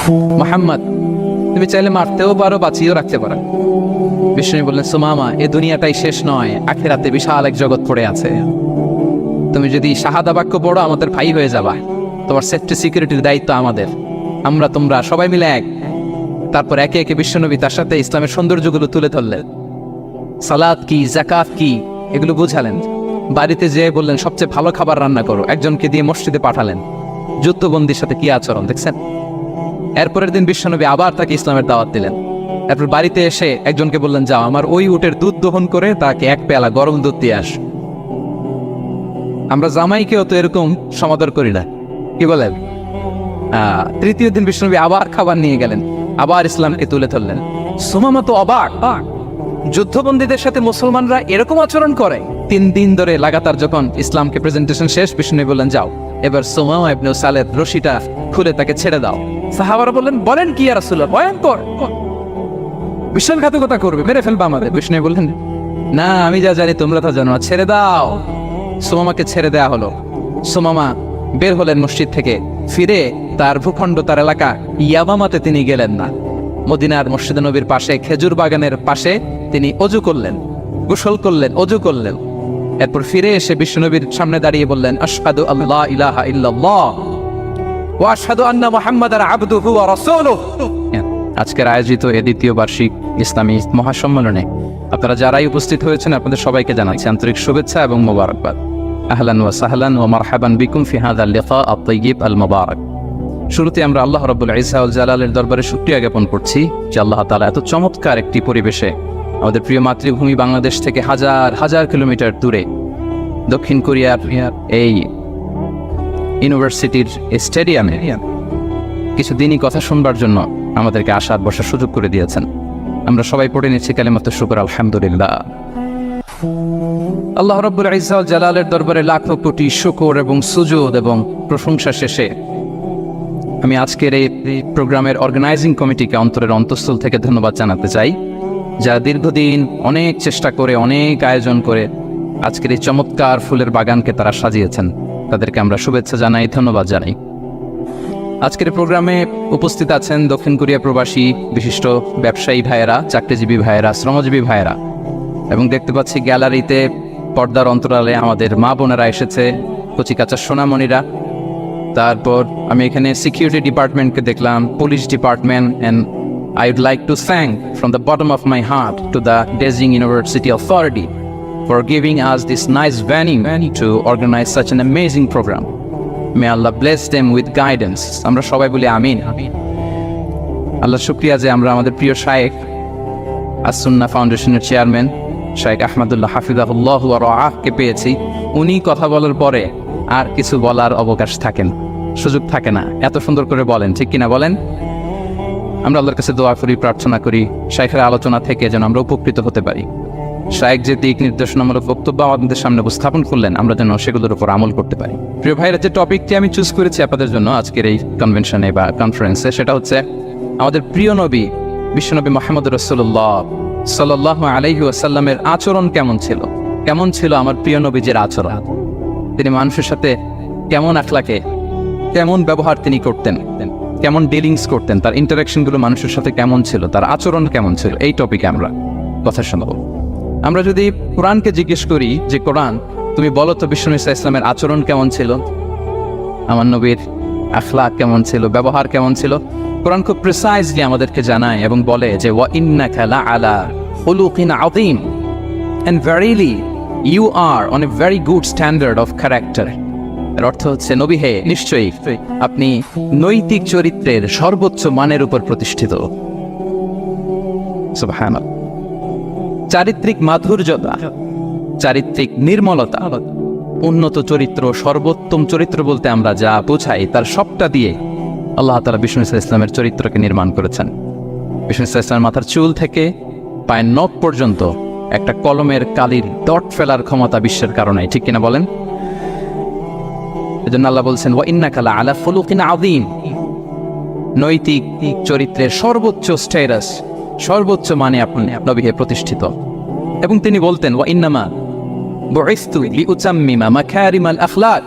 মুহাম্মদ তুমি চাইলে মারতেও পারো, বাঁচিয়েও রাখতে পারো। বিষ্ণু বললেন, সুমামা, এ দুনিয়াটাই শেষ নয়, আখিরাতে বিশাল এক জগৎ পড়ে আছে। তুমি যদি শাহাদা বাক্য পড়ো আমাদের ভাই হয়ে যাবা, তোমার সেফটি সিকিউরিটির দায়িত্ব আমাদের, আমরা তোমরা সবাই মিলে এক। তারপর একে একে বিশ্বনবী তার সাথে ইসলামের সৌন্দর্যগুলো তুলে ধরলেন। সালাত কি, যাকাত কি, এগুলো বুঝালেন। বাড়িতে যেয়ে বললেন সবচেয়ে ভালো খাবার রান্না করো, একজনকে দিয়ে মসজিদে পাঠালেন। যুদ্ধবন্দির সাথে কি আচরণ দেখছেন। এরপরের দিন বিশ্বনবী আবার তাকে ইসলামের দাওয়াত দিলেন। এরপর বাড়িতে এসে একজনকে বললেন, যাও আমার ওই উটের দুধ দহন করে তাকে এক পেয়ালা গরম দুধ দিয়ে আস। আমরা জামাইকেও তো এরকম সমাদর করি না, কি বলেন। তৃতীয় দিন বিশ্বনবী আবার খাবার নিয়ে গেলেন, আবার ইসলামকে তুলে ধরলেন। সুমামা তো অবাক, যুদ্ধবন্দীদের সাথে মুসলমানরা এরকম আচরণ করে। 3 দিন ধরে লাগাতার যখন ইসলামকে প্রেজেন্টেশন শেষ, বিষ্ণু বললেন, যাও এবার সুমামা ইবনে সালেদ রশিটা খুলে তাকে ছেড়ে দাও। সাহাবারা বললেন, বলেন কি ইয়া রাসূলুল্লাহ, ভয়ঙ্কর, বিশ্বাসঘাতকতা করবে, মেরে ফেলবে আমাদের। বিষ্ণু বললেন, না, আমি যা জানি তোমরা তা জানো না, ছেড়ে দাও। সুমামাকে ছেড়ে দেয়া হলো। সুমামা বের হলেন মসজিদ থেকে, ফিরে তার ভূখণ্ড, তার এলাকা ইয়ামামাতে তিনি গেলেন না। মদিনার মসজিদে নবীর পাশে খেজুর বাগানের পাশে তিনি অজু করলেন, গোসল করলেন, অজু করলেন। এরপর ফিরে এসে বিশ্বনবীর সামনে দাঁড়িয়ে বললেন, আশহাদু আল্লা ইলাহা ইল্লাল্লাহ ওয়া আশহাদু আন্না মুহাম্মাদান আবদুহু ওয়া রাসূলুহু। আজকের আয়োজিত এই দ্বিতীয় বার্ষিক ইসলামী মহাসম্মেলনে আপনারা যারাই উপস্থিত হয়েছেন আপনাদের সবাইকে জানাচ্ছি আন্তরিক শুভেচ্ছা এবং মোবারকবাদ। আহলান ওয়া সাহলান ওয়া মারহাবান বিকুম ফি হাযাল লিকা আত-তাইয়্যিব আল মুবারাক। শুরুতে আমরা আল্লাহ রাব্বুল ইজ্জা ওয়াল জালালের দরবারে শুকরিয়া জ্ঞাপন করছি যে আল্লাহ তাআলা এত চমৎকার একটি পরিবেশে আমাদের প্রিয় মাতৃভূমি বাংলাদেশ থেকে হাজার হাজার কিলোমিটার দূরে দক্ষিণ কোরিয়ার এই ইউনিভার্সিটির স্টেডিয়ামে কিছু দিনই কথা শুনবার জন্য আমাদেরকে আসার বসার সুযোগ করে দিয়েছেন। আমরা সবাই পড়ে নিচ্ছি কালিমাত শুকর, আলহামদুলিল্লাহ। আল্লাহ রাব্বুল ইজ্জা ওয়াল জালালের দরবারে লাখো কোটি শুকর এবং সুজুদ এবং প্রশংসা শেষে আমি আজকের এই প্রোগ্রামের অর্গানাইজিং কমিটিকে অন্তরের অন্তঃস্থল থেকে ধন্যবাদ জানাতে চাই, যারা দীর্ঘদিন অনেক চেষ্টা করে, অনেক আয়োজন করে আজকের এই চমৎকার ফুলের বাগানকে তারা সাজিয়েছেন। তাদেরকে আমরা শুভেচ্ছা জানাই, ধন্যবাদ জানাই। আজকের প্রোগ্রামে উপস্থিত আছেন দক্ষিণ কোরিয়া প্রবাসী বিশিষ্ট ব্যবসায়ী ভাইয়েরা, চাকরিজীবী ভাইয়েরা, শ্রমজীবী ভাইয়েরা, এবং দেখতে পাচ্ছি গ্যালারিতে পর্দার অন্তরালে আমাদের মা বোনেরা এসেছে, কচিকাচা সোনামণিরা। তারপর আমি এখানে সিকিউরিটি ডিপার্টমেন্টকে দেখলাম, police department, and I would like to thank from the bottom of my heart to the Beijing University Authority for giving us this nice venue to organize such an amazing program. May Allah bless them with guidance. আমরা সবাই বলি আমিন। আল্লাহ শুকরিয়া যে আমরা আমাদের প্রিয় শায়েখ আস-সুন্নাহ ফাউন্ডেশনের চেয়ারম্যান শায়েখ আহমদুল্লাহ হাফিজাহুল্লাহ ওয়া রাআহকে পেয়েছি। উনি কথা বলার পরে আর কিছু বলার অবকাশ থাকে না, সুযোগ থাকে না, এত সুন্দর করে বলেন, ঠিক কিনা বলেন। আমরা আল্লাহর কাছে দোয়া করি, প্রার্থনা করি শায়েখের আলোচনা থেকে যেন আমরা উপকৃত হতে পারি। শায়েখ যে দিক নির্দেশনামূলক বক্তব্য আমাদের সামনে উপস্থাপন করলেন, আমরা যেন সেগুলোর উপর আমল করতে পারি। প্রিয় ভাইরা, যে টপিকটি আমি চুজ করেছি আপনাদের জন্য আজকের এই কনভেনশনে বা কনফারেন্সে, সেটা হচ্ছে আমাদের প্রিয় নবী বিশ্বনবী মুহাম্মদ রাসূলুল্লাহ সাল্লাল্লাহু আলাইহি ওয়াসাল্লামের আচরণ কেমন ছিল। কেমন ছিল আমার প্রিয় নবীজির আচরণ, তিনি মানুষের সাথে কেমন আখলাকে, কেমন ব্যবহার তিনি করতেন, কেমন ডিলিংস করতেন, তার ইন্টারাকশনগুলো মানুষের সাথে কেমন ছিল, তার আচরণ কেমন ছিল, এই টপিকে আমরা কথা শোনাবো। আমরা যদি কোরআনকে জিজ্ঞেস করি যে কোরআন তুমি বলো তো বিশ্বনবী সাল্লাল্লাহু আলাইহি ওয়াসাল্লামের আচরণ কেমন ছিল, আমার নবীর আখলাক কেমন ছিল, ব্যবহার কেমন ছিল, কোরআন খুব প্রিসাইজলি আমাদেরকে জানায় এবং বলে যে ওয়া ইন্নাকা লাআলা খুলুকিন আযীম, and verily you are on a very good standard of character. এর অর্থ হচ্ছে, নবী হে, নিশ্চয়ই আপনি নৈতিক চরিত্রের সর্বোচ্চ মানের উপর প্রতিষ্ঠিত। সুবহানাল্লাহ। চারিত্রিক মাধুর্যতা, চারিত্রিক নির্মলতা, উন্নত চরিত্র, সর্বোত্তম চরিত্র বলতে আমরা যা বোঝাই তার সবটা দিয়ে আল্লাহ তাআলা বিষ্ণু ইসলামের চরিত্রকে নির্মাণ করেছেন। বিষ্ণু ইসলামের মাথার চুল থেকে পায়ের নখ পর্যন্ত একটা কলমের কালির ডট ফেলার ক্ষমতা বিশ্বের কারণে, ঠিক কিনা বলেন। এজন্য আল্লাহ বলছেন ওয়া ইন্নাকা লাআলা খুলুকিন আযীম, নৈতিক চরিত্রের সর্বোচ্চ স্ট্যাটাস, সর্বোচ্চ মানে আপনি নবী হে প্রতিষ্ঠিত। এবং তিনি বলতেন ওয়া ইন্নামা বুইসতু লিউতাম্মিমা মাকারিমাল আখলাক,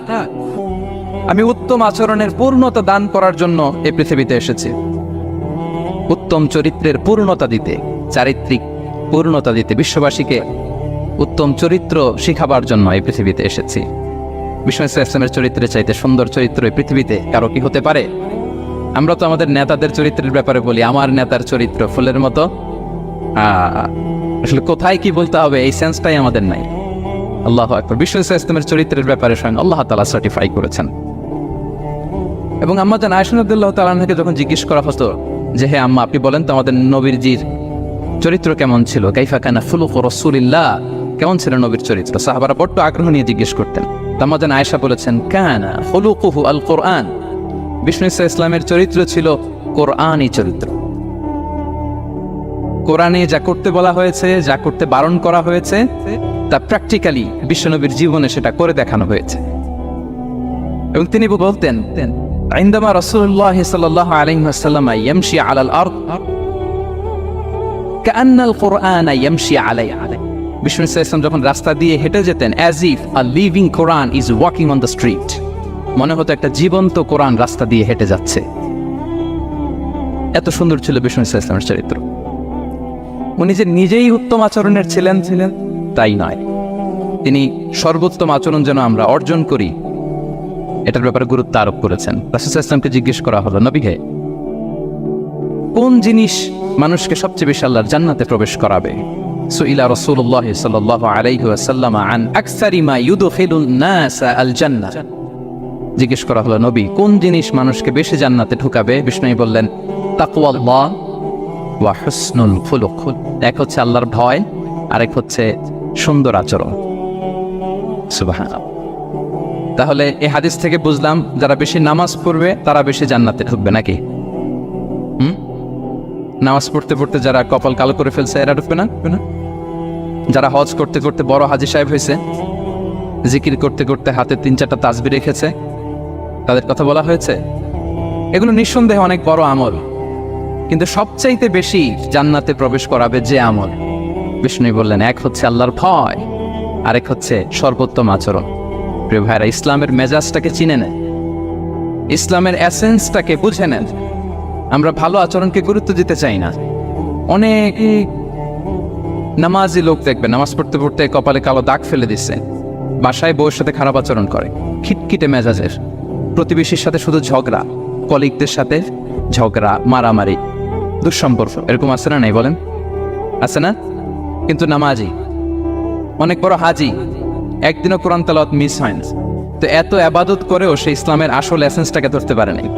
আমি উত্তম আচরণের পূর্ণতা দান করার জন্য এই পৃথিবীতে এসেছি, উত্তম চরিত্রের পূর্ণতা দিতে, চারিত্রিক পূর্ণতা দিতে, বিশ্ববাসীকে উত্তম চরিত্র শিখাবার জন্য এই পৃথিবীতে এসেছি। বিষ্ণু ইসলামের চরিত্রের চাইতে সুন্দর চরিত্র এই পৃথিবীতে কারো কি হতে পারে? আমরা তো আমাদের নেতাদের চরিত্রের ব্যাপারে বলি, আমার নেতার চরিত্র ফুলের মতো। আসলে কোথায় কি বলতে হবে এই সেন্সটাই আমাদের নাই। আল্লাহু আকবার। বিষ্ণু ইসলামের চরিত্রের ব্যাপারে স্বয়ং আল্লাহ তাআলা সার্টিফাই করেছেন। এবং আম্মা জান আয়েশা রাদিয়াল্লাহু তাআলা আনহাকে যখন জিজ্ঞেস করা হতো যে হে আম্মা, আপনি বলেন তো আমাদের নবীজির চরিত্র কেমন ছিল, কাইফা কানা খুলুকু রাসূলিল্লাহ, কেমন ছিল নবীর চরিত্র, সাহাবারা বড় আগ্রহ নিয়ে জিজ্ঞেস করতেন। আম্মা জান আয়েশা বলেছেন কানা খুলুকুহু আল কোরআন, বিষ্ণু ইসলামের চরিত্র ছিল কোরআনী চরিত্র। কোরআনে যা করতে বলা হয়েছে, যা করতে বারণ করা হয়েছে, তা প্র্যাকটিক্যালি বিশ্বনবীর জীবনে সেটা করে দেখানো হয়েছে। এবং তিনি বলতেন عندما رسول الله صلى الله عليه وسلم يمشي على الأرض كأن القرآن يمشي عليه. বিষ্ণু ইসলাম যখন রাস্তা দিয়ে হেঁটে যেতেন, as if a living Quran is walking on the street, মনে হতো একটা জীবন্ত কোরআন রাস্তা দিয়ে হেঁটে যাচ্ছে। এত সুন্দর ছিল বিষ্ণু ইসলামের চরিত্র। উনি যে নিজেই উত্তম আচরণের ছিলেন তাই নয়, তিনি সর্বোত্তম আচরণ যেন আমরা অর্জন করি এটার ব্যাপারে গুরুত্ব আরোপ করেছেন। রাসূল সাল্লাল্লাহু আলাইহি ওয়াসাল্লামকে জিজ্ঞেস করা হলো, নবী হে, কোন জিনিস মানুষকে সবচেয়ে বেশি আল্লাহর জান্নাতে প্রবেশ করাবে? সুইলা রাসূলুল্লাহ সাল্লাল্লাহু আলাইহি ওয়াসাল্লাম আন আকসারি মা ইউদখিলুন নাস আল জান্নাহ। জিজ্ঞেস করা হলো, নবী কোন জিনিস মানুষকে বেশি জান্নাতে ঢুকাবে? বিষ্ণু বললেন তাকওয়াল্লাহ ওয়া হুসনুল খুলুক। এক হচ্ছে আল্লাহর ভয়, আরেক হচ্ছে সুন্দর আচরণ। সুবহানাল্লাহ। তাহলে এই হাদিস থেকে বুঝলাম যারা বেশি নামাজ পড়বে তারা বেশি জান্নাতে ঢুকবে নাকি? নামাজ পড়তে পড়তে যারা কপাল কালো করে ফেলছে এরা ঢুকবে না? যারা হজ করতে করতে বড় হাজী সাহেব হয়েছে, জিকির করতে করতে হাতে 3-4টা তাসবিহ রেখেছে, তাদের কথা বলা হয়েছে। এগুলো নিঃসন্দেহে অনেক বড় আমল, কিন্তু সবচাইতে বেশি জান্নাতে প্রবেশ করাবে যে আমল, বিষ্ণু বললেন এক হচ্ছে আল্লাহর ভয়, আরেক হচ্ছে সর্বোত্তম আচরণ। প্রিয় ভাইরা, ইসলামের মেজাজটাকে চিনে নেন, ইসলামের এসেন্সটাকে বুঝে নেন। আমরা ভালো আচরণকে গুরুত্ব দিতে চাই না। অনেক নামাজি লোক দেখবেন নামাজ পড়তে পড়তে কপালে কালো দাগ ফেলে দিচ্ছে, বাসায় বউয়ের সাথে খারাপ আচরণ করে, খিটখিটে মেজাজের, প্রতিবেশীর সাথে শুধু ঝগড়া, কলিগদের সাথে ঝগড়া, মারামারি, দুঃসম্পর্ক, এরকম আছে না? নাই বলেন, আছে না? কিন্তু নামাজি, অনেক বড় হাজি, একদিনও কোরআন তেলাওয়াত মিস হয় না। তো এত ইবাদত করেও সে ইসলামের আসল এসেন্সটাকে ধরতে পারে নাই।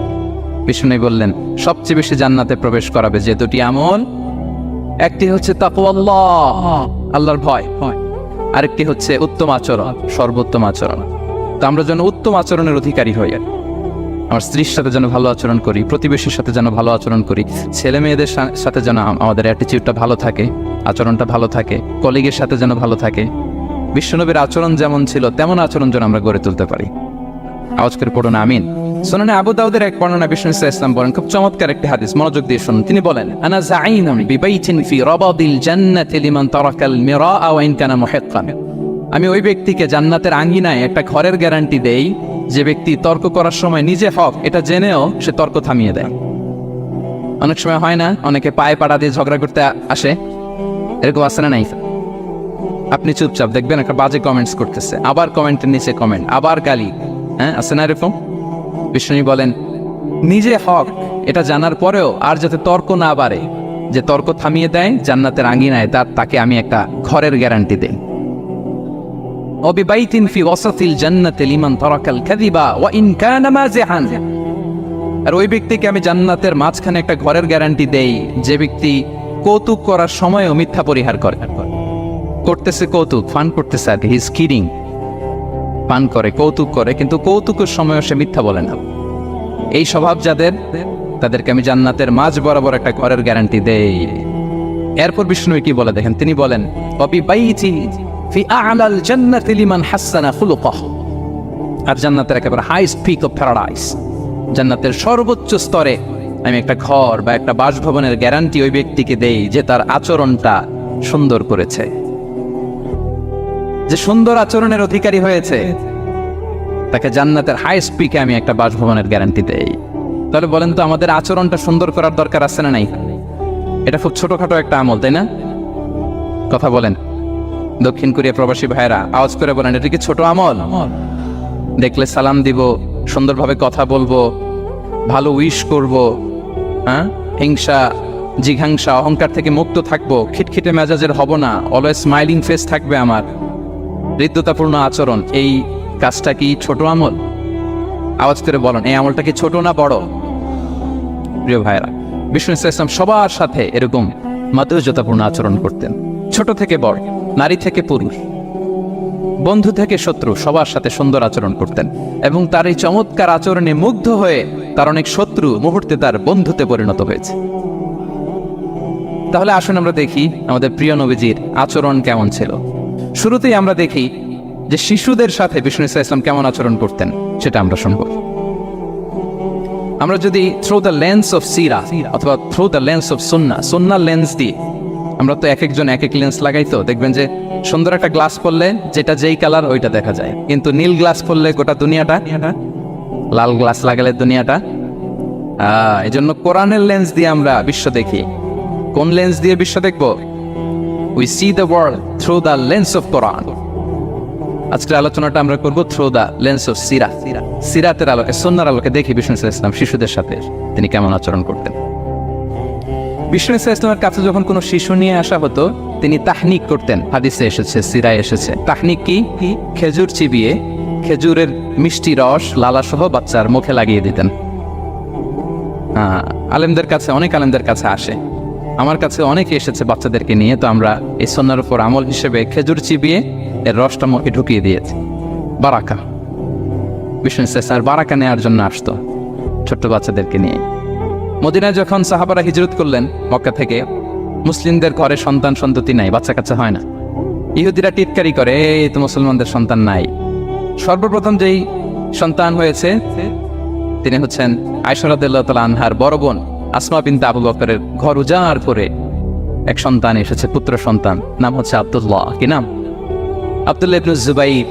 বিষ্ণু বললেন সবচেয়ে বেশি জান্নাতে প্রবেশ করাবে যে দুটি আমল, একটি হচ্ছে তাকওয়াল্লাহ, আল্লাহর ভয়, আরেকটি হচ্ছে উত্তম আচরণ, সর্বোত্তম আচরণ। তো আমরা যেন উত্তম আচরণের অধিকারী হই। আমার স্ত্রীর সাথে যেন ভালো আচরণ করি, প্রতিবেশীর সাথে যেন ভালো আচরণ করি, ছেলে মেয়েদের সাথে যেন আমাদের অ্যাটিটিউডটা ভালো থাকে, আচরণটা ভালো থাকে, কলিগের সাথে যেন ভালো থাকে। বিশ্বনবীর আচরণ যেমন ছিল তেমন আচরণ যেন আমরা গড়ে তুলতে পারি। আওয়াজ করে পড়ুন আমিন। সুনানে আবু দাউদের এক বর্ণনা বিষ্ণু ইসলাম বলেন, খুব চমৎকার একটি হাদিস, মনোযোগ দিয়ে শুনুন। তিনি বলেন, আনা যাঈনুন বিবাইতিন ফি রাবাদিল জান্নাতি লিমান তারাকাল মিরাআ ওয়া ইন কানা মুহিক্কান। আমি ওই ব্যক্তিকে জান্নাতের আঙ্গিনায় একটা ঘরের গ্যারান্টি দেই যে ব্যক্তি তর্ক করার সময় নিজে হক এটা জেনেও সে তর্ক থামিয়ে দেয়। অনেক সময় হয় না, অনেকে পায়ে পাড়া দিয়ে ঝগড়া করতে আসে, এরকম আছে না নাই? আপনি চুপচাপ দেখবেন একটা বাজে কমেন্টস করতেছে, আবার কমেন্টের নিচে কমেন্ট, আবার গালি, হ্যাঁ আছে না এরকম? বিষ্ণু বলেন নিজে হক এটা জানার পরেও আর যাতে তর্ক না বাড়ে, যে তর্ক থামিয়ে দেয় জান্নাতের আঙ্গিনায়, তাকে আমি একটা ঘরের গ্যারান্টি দেই। وببيت في وسط الجنة لمن ترك الكذب وإن كان مازحا। আর ওই ব্যক্তিকে আমি জান্নাতের মাঝখানে একটা ঘরের গ্যারান্টি দেই যে ব্যক্তি কৌতুক করার সময়ও মিথ্যা পরিহার করে। করতেছে কৌতুক, ফান করতেছে আর কি, হি ইজ কিডিং, পান করে, কৌতুক করে, কিন্তু কৌতুকের সময়ও সে মিথ্যা বলে না। এই স্বভাব যাদের, তাদেরকে আমি জান্নাতের মাঝ বরাবর একটা ঘরের গ্যারান্টি দেই। এরপর বিষ্ণু কি বলে দেখেন, তিনি বলেন وببيت في أعلى الجنة لمن حسن خلقه। আর জান্নাতের একেবারে হাইস্ট পিক অফ প্যারাডাইস, জান্নাতের সর্বোচ্চ স্তরে আমি একটা ঘর বা একটা বাসভবনের গ্যারান্টি ওই ব্যক্তিকে দেই যে তার আচরণটা সুন্দর করেছে, যে সুন্দর আচরণের অধিকারী হয়েছে, তাকে জান্নাতের হাইস্ট পিকে আমি একটা বাসভবনের গ্যারান্টি দেই। তাহলে বলেন তো আমাদের আচরণটা সুন্দর করার দরকার আছে না নাই? এটা খুব ছোটখাটো একটা আমল, তাই না? কথা বলেন দক্ষিণ কোরিয়া প্রবাসী ভাইয়েরা, আওয়াজ করে বলেন, এটা কি ছোট আমল? দেখলে সালাম দিব, সুন্দরভাবে কথা বলবো, ভালো উইশ করব, হ্যাঁ, হিংসা জিঘাংসা অহংকার থেকে মুক্ত থাকবো, খিটখিটে মেজাজের হব না, অলওয়েজ স্মাইলিং ফেস থাকবে আমার, হৃদ্যতাপূর্ণ আচরণ, এই কাজটা কি ছোট আমল? আওয়াজ করে বলেন, এই আমলটা কি ছোট না বড়? প্রিয় ভাইয়েরা, বিষ্ণু ইসলাম সবার সাথে এরকম মাধুর্যতাপূর্ণ আচরণ করতেন, ছোট থেকে বড়, নারী থেকে পুরুষ, বন্ধু থেকে শত্রু, সবার সাথে সুন্দর আচরণ করতেন। এবং তার এই চমৎকার আচরণে মুগ্ধ হয়ে তার অনেক শত্রু মুহূর্তে তার বন্ধুতে পরিণত হয়েছে। তাহলে আসুন আমরা দেখি আমাদের প্রিয় নবীজির আচরণ কেমন ছিল। শুরুতেই আমরা দেখি যে শিশুদের সাথে বিষ্ণু ইসলাম কেমন আচরণ করতেন, সেটা আমরা শুনব। আমরা যদি থ্রু দ্য লেন্স অফ সিরা অথবা through the lens of Sunnah lens দিয়ে, আমরা তো এক একজন এক এক লেন্স লাগাই, তো দেখবেন যে সুন্দর একটা গ্লাস পরলে যেটা যেই কালার ওইটা দেখা যায়, কিন্তু নীল গ্লাস পরলে গোটা দুনিয়াটা, লাল গ্লাস লাগালে দুনিয়াটা। এই জন্য কোরআনের লেন্স দিয়ে আমরা বিশ্ব দেখি। কোন লেন্স দিয়ে বিশ্ব দেখব? We see the world through the lens of Quran. আজকের আলোচনাটা আমরা করব থ্রু দ্য লেন্স অফ সিরাতের আলোকে, সুন্নাহর আলোকে দেখি বিষ্ণু ইসলাম শিশুদের সাথে তিনি কেমন আচরণ করতেন। বিষ্ণু ইসলামের কাছে যখন কোনো শিশু নিয়ে আসা হতো, তিনি তাহনিক করতেন। হাদিসে এসেছে, সিরায় এসেছে। তাহনিক কি? খেজুর চিবিয়ে খেজুরের মিষ্টি রস লালাসহ বাচ্চার মুখে লাগিয়ে দিতেন। আলেমদের কাছে, অনেক আলেমদের কাছে আসে, আমার কাছে অনেকে এসেছে বাচ্চাদেরকে নিয়ে, তো আমরা এই সুন্নাহর উপর আমল হিসেবে খেজুর চিবিয়ে এর রসটা মুখে ঢুকিয়ে দিয়েছি। বারাকা, বিষ্ণু ইসলাম বারাকা নেওয়ার জন্য আসতো ছোট্ট বাচ্চাদেরকে নিয়ে। মদিনায় যখন সাহাবারা হিজরত করলেন মক্কা থেকে, মুসলিমদের ঘরে সন্তান সন্ততি নাই, বাচ্চা কাচ্চা হয় না। ইহুদিরা টিটকারি করে, এই তো মুসলমানদের সন্তান নাই। সর্বপ্রথম যেই সন্তান হয়েছে তিনি হচ্ছেন আয়েশা রাদিয়াল্লাহু তাআলা আনহার বড় বোন আসমা বিনতে আবু বকরের ঘর উজাড় করে এক সন্তান এসেছে, পুত্র সন্তান, নাম হচ্ছে আব্দুল্লাহ। কি নাম? আব্দুল্লাহ ইবনে জুবাইর।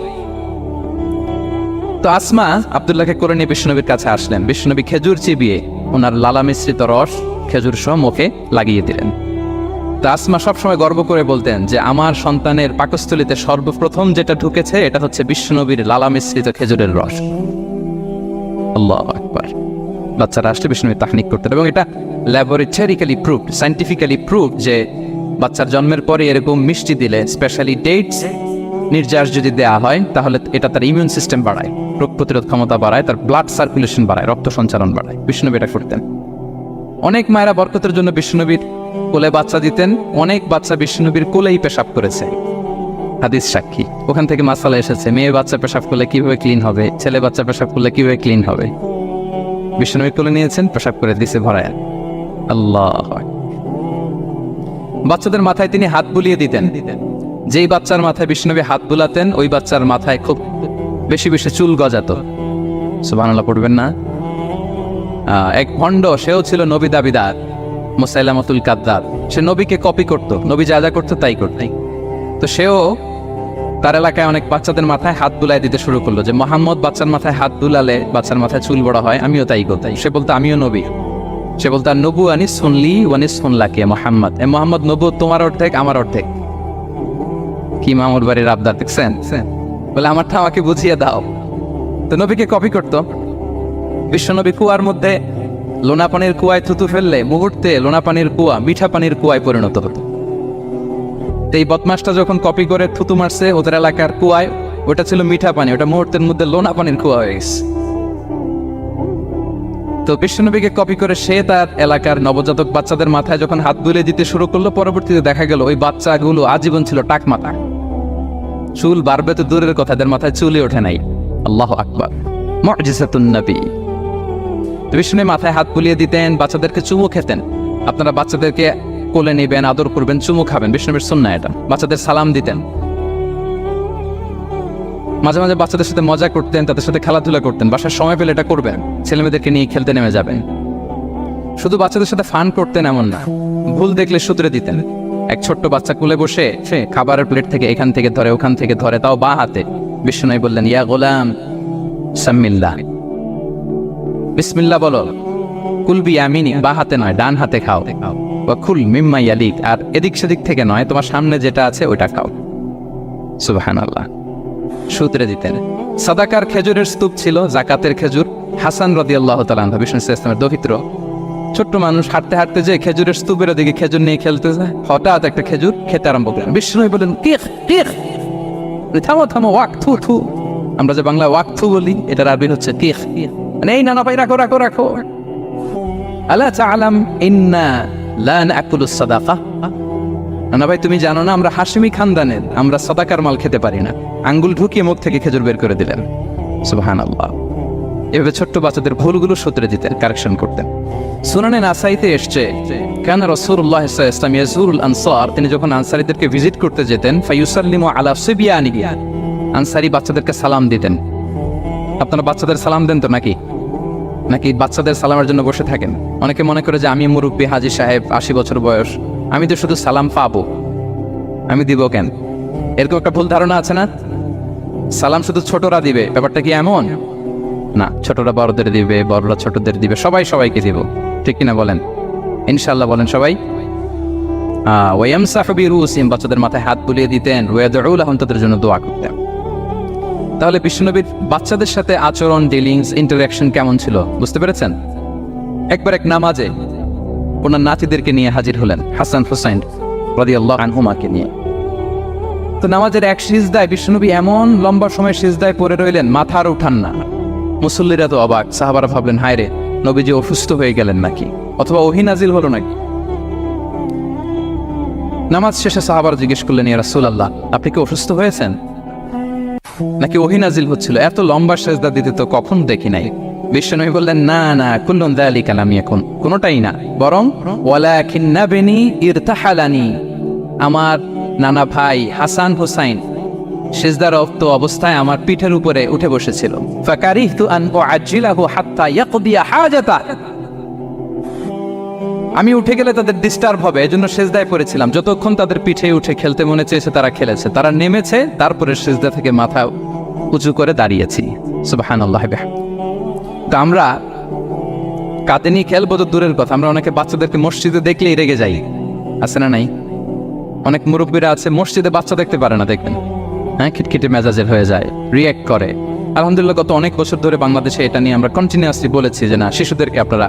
তো আসমা আব্দুল্লাহকে করে নিয়ে বিষ্ণুনবীর কাছে আসলেন। বিষ্ণুনবী খেজুর চিবিয়ে ওনার লালা মিশ্রিত রস খেজুর সহ মুখে লাগিয়ে দিলেন। তো আসমা সবসময় গর্ব করে বলতেন যে আমার সন্তানের পাকস্থলীতে সর্বপ্রথম যেটা ঢুকেছে এটা হচ্ছে বিষ্ণুনবীর লালা মিশ্রিত খেজুরের রস। আল্লাহু আকবার। বাচ্চারা আসলে বিষ্ণুনবী তাহনিক করতেন, এবং এটা ল্যাবরেটরিক্যালি প্রুভড, সায়েন্টিফিক্যালি প্রুভড যে বাচ্চার জন্মের পরে এরকম মিষ্টি দিলে, স্পেশালি ডেটস নির্যাস যদি দেওয়া হয়, তাহলে এটা তার ইমিউন সিস্টেম বাড়ায়, রোগ প্রতিরোধ ক্ষমতা বাড়ায়, তার ব্লাড সার্কুলেশন বাড়ায়, রক্ত সঞ্চালন বাড়ায়। বিষ্ণুনবী এটা করতেন। অনেক মায়েরা বরকতের জন্য বিষ্ণুনবীর কোলে বাচ্চা দিতেন। অনেক বাচ্চা বিষ্ণুনবীর কোলেই পেশাব করেছে, হাদিস সাক্ষী। ওখান থেকে মাসালা এসেছে, মেয়ে বাচ্চা পেশাব করলে কিভাবে ক্লিন হবে, ছেলে বাচ্চা পেশাব করলে কিভাবে ক্লিন হবে। বিষ্ণুনবী কোলে নিয়েছেন, পেশাব করে দিছে ভরায়। আল্লাহ। বাচ্চাদের মাথায় তিনি হাত বুলিয়ে দিতেন। যেই বাচ্চার মাথায় বিষ্ণুনবী হাত বুলাতেন, ওই বাচ্চার মাথায় খুব বেশি বেশি চুল গজাতো। সুবহানাল্লাহ পড়বেন না? এক ভণ্ড, সেও ছিল নবী দাবিদার, মুসাইলামাতুল কাদ্দাব। সে নবীকে কপি করত, নবী যা যা করতো তাই করত। তো সেও তার এলাকায় অনেক বাচ্চাদের মাথায় হাত বুলাই দিতে শুরু করলো, যে মোহাম্মদ বাচ্চার মাথায় হাত বুলালে বাচ্চার মাথায় চুল বড় হয়, আমিও তাই করতাম। সে বলতো আমিও নবী। সে বলতো আর নবু আনিস শুনলি ওয়ানিস শুনলাকে মোহাম্মদ, এ মোহাম্মদ নবু তোমার অর্ধেক আমার অর্ধেক। কি মামুর বাড়ির আবদার দেখছেন? বলে আমারটা আমাকে বুঝিয়ে দাও। তো নবীকে কপি করতো। বিশ্বনবী কুয়ার মধ্যে লোনা পানির কুয়ায় থুতু ফেললে মুহূর্তে লোনা পানির কুয়া মিঠা পানির কুয়ায় পরিণত হতো। এই বদমাসটা যখন কপি করে থুতু মারছে ওদের এলাকার কুয়ায়, ওটা ছিল মিঠা পানি, ওটা মুহূর্তের মধ্যে লোনা পানির কুয়া হয়ে গেছে। তো বিশ্বনবীকে কপি করে সে তার এলাকার নবজাতক বাচ্চাদের মাথায় যখন হাত বুলিয়ে দিতে শুরু করলো, পরবর্তীতে দেখা গেল ওই বাচ্চাগুলো আজীবন ছিল টাক মাথা। চুল বাড়বে তো দূরের কথা, এদের মাথায় চুলই ওঠে নাই। আল্লাহু আকবার, মুজিজাতুন নবী। বিষ্ণুনবী মাথায় হাত বুলিয়ে দিতেন, বাচ্চাদেরকে চুমু খেতেন। আপনারা বাচ্চাদেরকে কোলে নেবেন, আদর করবেন, চুমু খাবেন, বিষ্ণুনবীর সুন্নাহ এটা। বাচ্চাদের সালাম দিতেন। মাঝে মাঝে বাচ্চাদের সাথে মজা করতেন, তাদের সাথে খেলাধুলা করতেন। বাসার সময় পেলে এটা করবেন, ছেলেমেয়েদেরকে নিয়ে খেলতে নেমে যাবেন। শুধু বাচ্চাদের সাথে ফান করতেন এমন না, ভুল দেখলে শুধরে দিতেন। এক ছোট্ট বাচ্চা কোলে বসে সে খাবারের প্লেট থেকে এখান থেকে ধরে ওখান থেকে ধরে, তাও বাঁ হাতে। বিষ্ণুনবী বললেন, ইয়া গোলাম সাম্মিল্লাহ, বিসমিল্লাহ বলো। কুল বিয়ামিনি, বা হাতে নয় ডান হাতে খাও। ওয়া কুল মিম্মা ইয়ালিক, আর এদিক সেদিক থেকে নয়, তোমার সামনে যেটা আছে ওইটা খাও। সুবহানাল্লাহ। সূত্রে দিতেন। সাদাকার খেজুরের স্তূপ ছিল, জাকাতের খেজুর। হাসান রাদিয়াল্লাহু তাআলা আনহু, বিষ্ণু ইসলামের দৌহিত্র, ছোট্ট মানুষ, হাঁটতে হাঁটতে যে খেজুরের স্তূপের দিকে খেজুর নিয়ে খেলতে যায়, হঠাৎ একটা খেজুর খেতে আরম্ভ করলেন। বিষ্ণু বলেন, কিখ কিখ, থামো থামো, ওয়াক থু থু। আমরা যে বাংলা ওয়াক থু বলি, এটার আরবি হচ্ছে কিখ। মানে এই নানা ভাই, রাখো রাখো রাখো। আলা তাআলাম ইন্না লা নাকুলুস সাদাকা। নানা ভাই, তুমি জানো না আমরা হাশিমি খানদানের, আমরা সাদাকার মাল খেতে পারি না। আঙ্গুল ঢুকিয়ে মুখ থেকে খেজুর বের করে দিলেন। সুবহানাল্লাহ। এভাবে ছোট্ট বাচ্চাদের ভুলগুলো শুধরে দিতেন, কারেকশন করতেন। সুনানে নাসাইতে এসছে, কেন রাসূলুল্লাহ সাল্লাল্লাহু আলাইহি ওয়াসাল্লাম ইয়াজুরুল আনসার, তিনি যখন আনসারীদেরকে ভিজিট করতে যেতেন, ফায়ুসাল্লিমু আলা সিবিয়ানিহি, আনসারী বাচ্চাদেরকে সালাম দিতেন। আপনারা বাচ্চাদের সালাম দেন তো নাকি? নাকি বাচ্চাদের সালামের জন্য বসে থাকেন? অনেকে মনে করে যে আমি মুরব্বী হাজী সাহেব, 80 বছর বয়স, আমি তো শুধু সালাম পাবো, আমি দিব কেন? এরকম একটা ভুল ধারণা আছে না? সালাম শুধু ছোটরা দিবে, ব্যাপারটা কি এমন না? ছোটরা বড়দের দিবে, বড়রা ছোটদের দিবে, সবাই সবাইকে দিব, ঠিক কিনা বলেন? ইনশাআল্লাহ বলেন সবাই। ওয়ায়ামসাহু বিরুসিহিম, বাচ্চাদের মাথায় হাত বুলিয়ে দিতেন। ওয়াদউ লাহুম, তাদের জন্য দোয়া করতেন। তাহলে বিশ্বনবীর বাচ্চাদের সাথে আচরণ, ডিলিংস, ইন্টারঅ্যাকশন কেমন ছিল বুঝতে পেরেছেন? একবার এক নামাজে ওনার নাতিদেরকে নিয়ে হাজির হলেন, হাসান হুসাইন রাদিয়াল্লাহু আনহুমাকে নিয়ে। তো নামাজের এক সিজদায় বিশ্বনবী এমন লম্বা সময় সিজদায় পড়ে রইলেন, মাথা আর উঠান না। মুসল্লিরা তো অবাক, সাহাবারা ভাবলেন, হায় রে, নবীজি অসুস্থ হয়ে গেলেন নাকি, অথবা ওহী নাজিল হলো নাকি। নামাজ শেষে সাহাবারা জিজ্ঞেস করলেন, ইয়া রাসূলুল্লাহ, আপনি কি অসুস্থ হয়েছেন নাকি ওহী নাজিল হচ্ছিল? এত লম্বা সিজদা দিতে তো কখন দেখি নাই। বিশ্বনবী বললেন, না না, কুল্লুন যালিকা লাম ইয়াকুন, কোনটাই না, বরং ওয়ালাকিন্না বিনি ইরতাহালানি, আমার নানা ভাই হাসান হুসাইন সিজদারত অবস্থায় আমার পিঠের উপরে উঠে বসেছিল। ফাকারিহতু আন উআজ্জিলাহু হাত্তা ইয়াকদিয়া হাজাতা, আমি উঠে গেলে তাদের ডিস্টার্ব হবে, এজন্য সিজদায় পড়েছিলাম। যতক্ষণ তাদের পিঠে উঠে খেলতে মনে চেয়েছে তারা খেলেছে, তারা নেমেছে, তারপরে সিজদা থেকে মাথা উঁচু করে দাঁড়িয়েছি। সুবহানাল্লাহ। তো আমরা কাঁধে নিয়ে খেলবো তো দূরের কথা, আমরা অনেকে বাচ্চাদেরকে মসজিদে দেখলেই রেগে যাই, আছে না নাই? অনেক মুরব্বীরা আছে মসজিদে বাচ্চা দেখতে পারে না, দেখবেন, হ্যাঁ, খিটখিটে মেজাজের হয়ে যায়, রিয়্যাক্ট করে। আলহামদুলিল্লাহ গত অনেক বছর ধরে বাংলাদেশে এটা নিয়ে আমরা কন্টিনিউয়াসলি বলেছি যে না, শিশুদেরকে আপনারা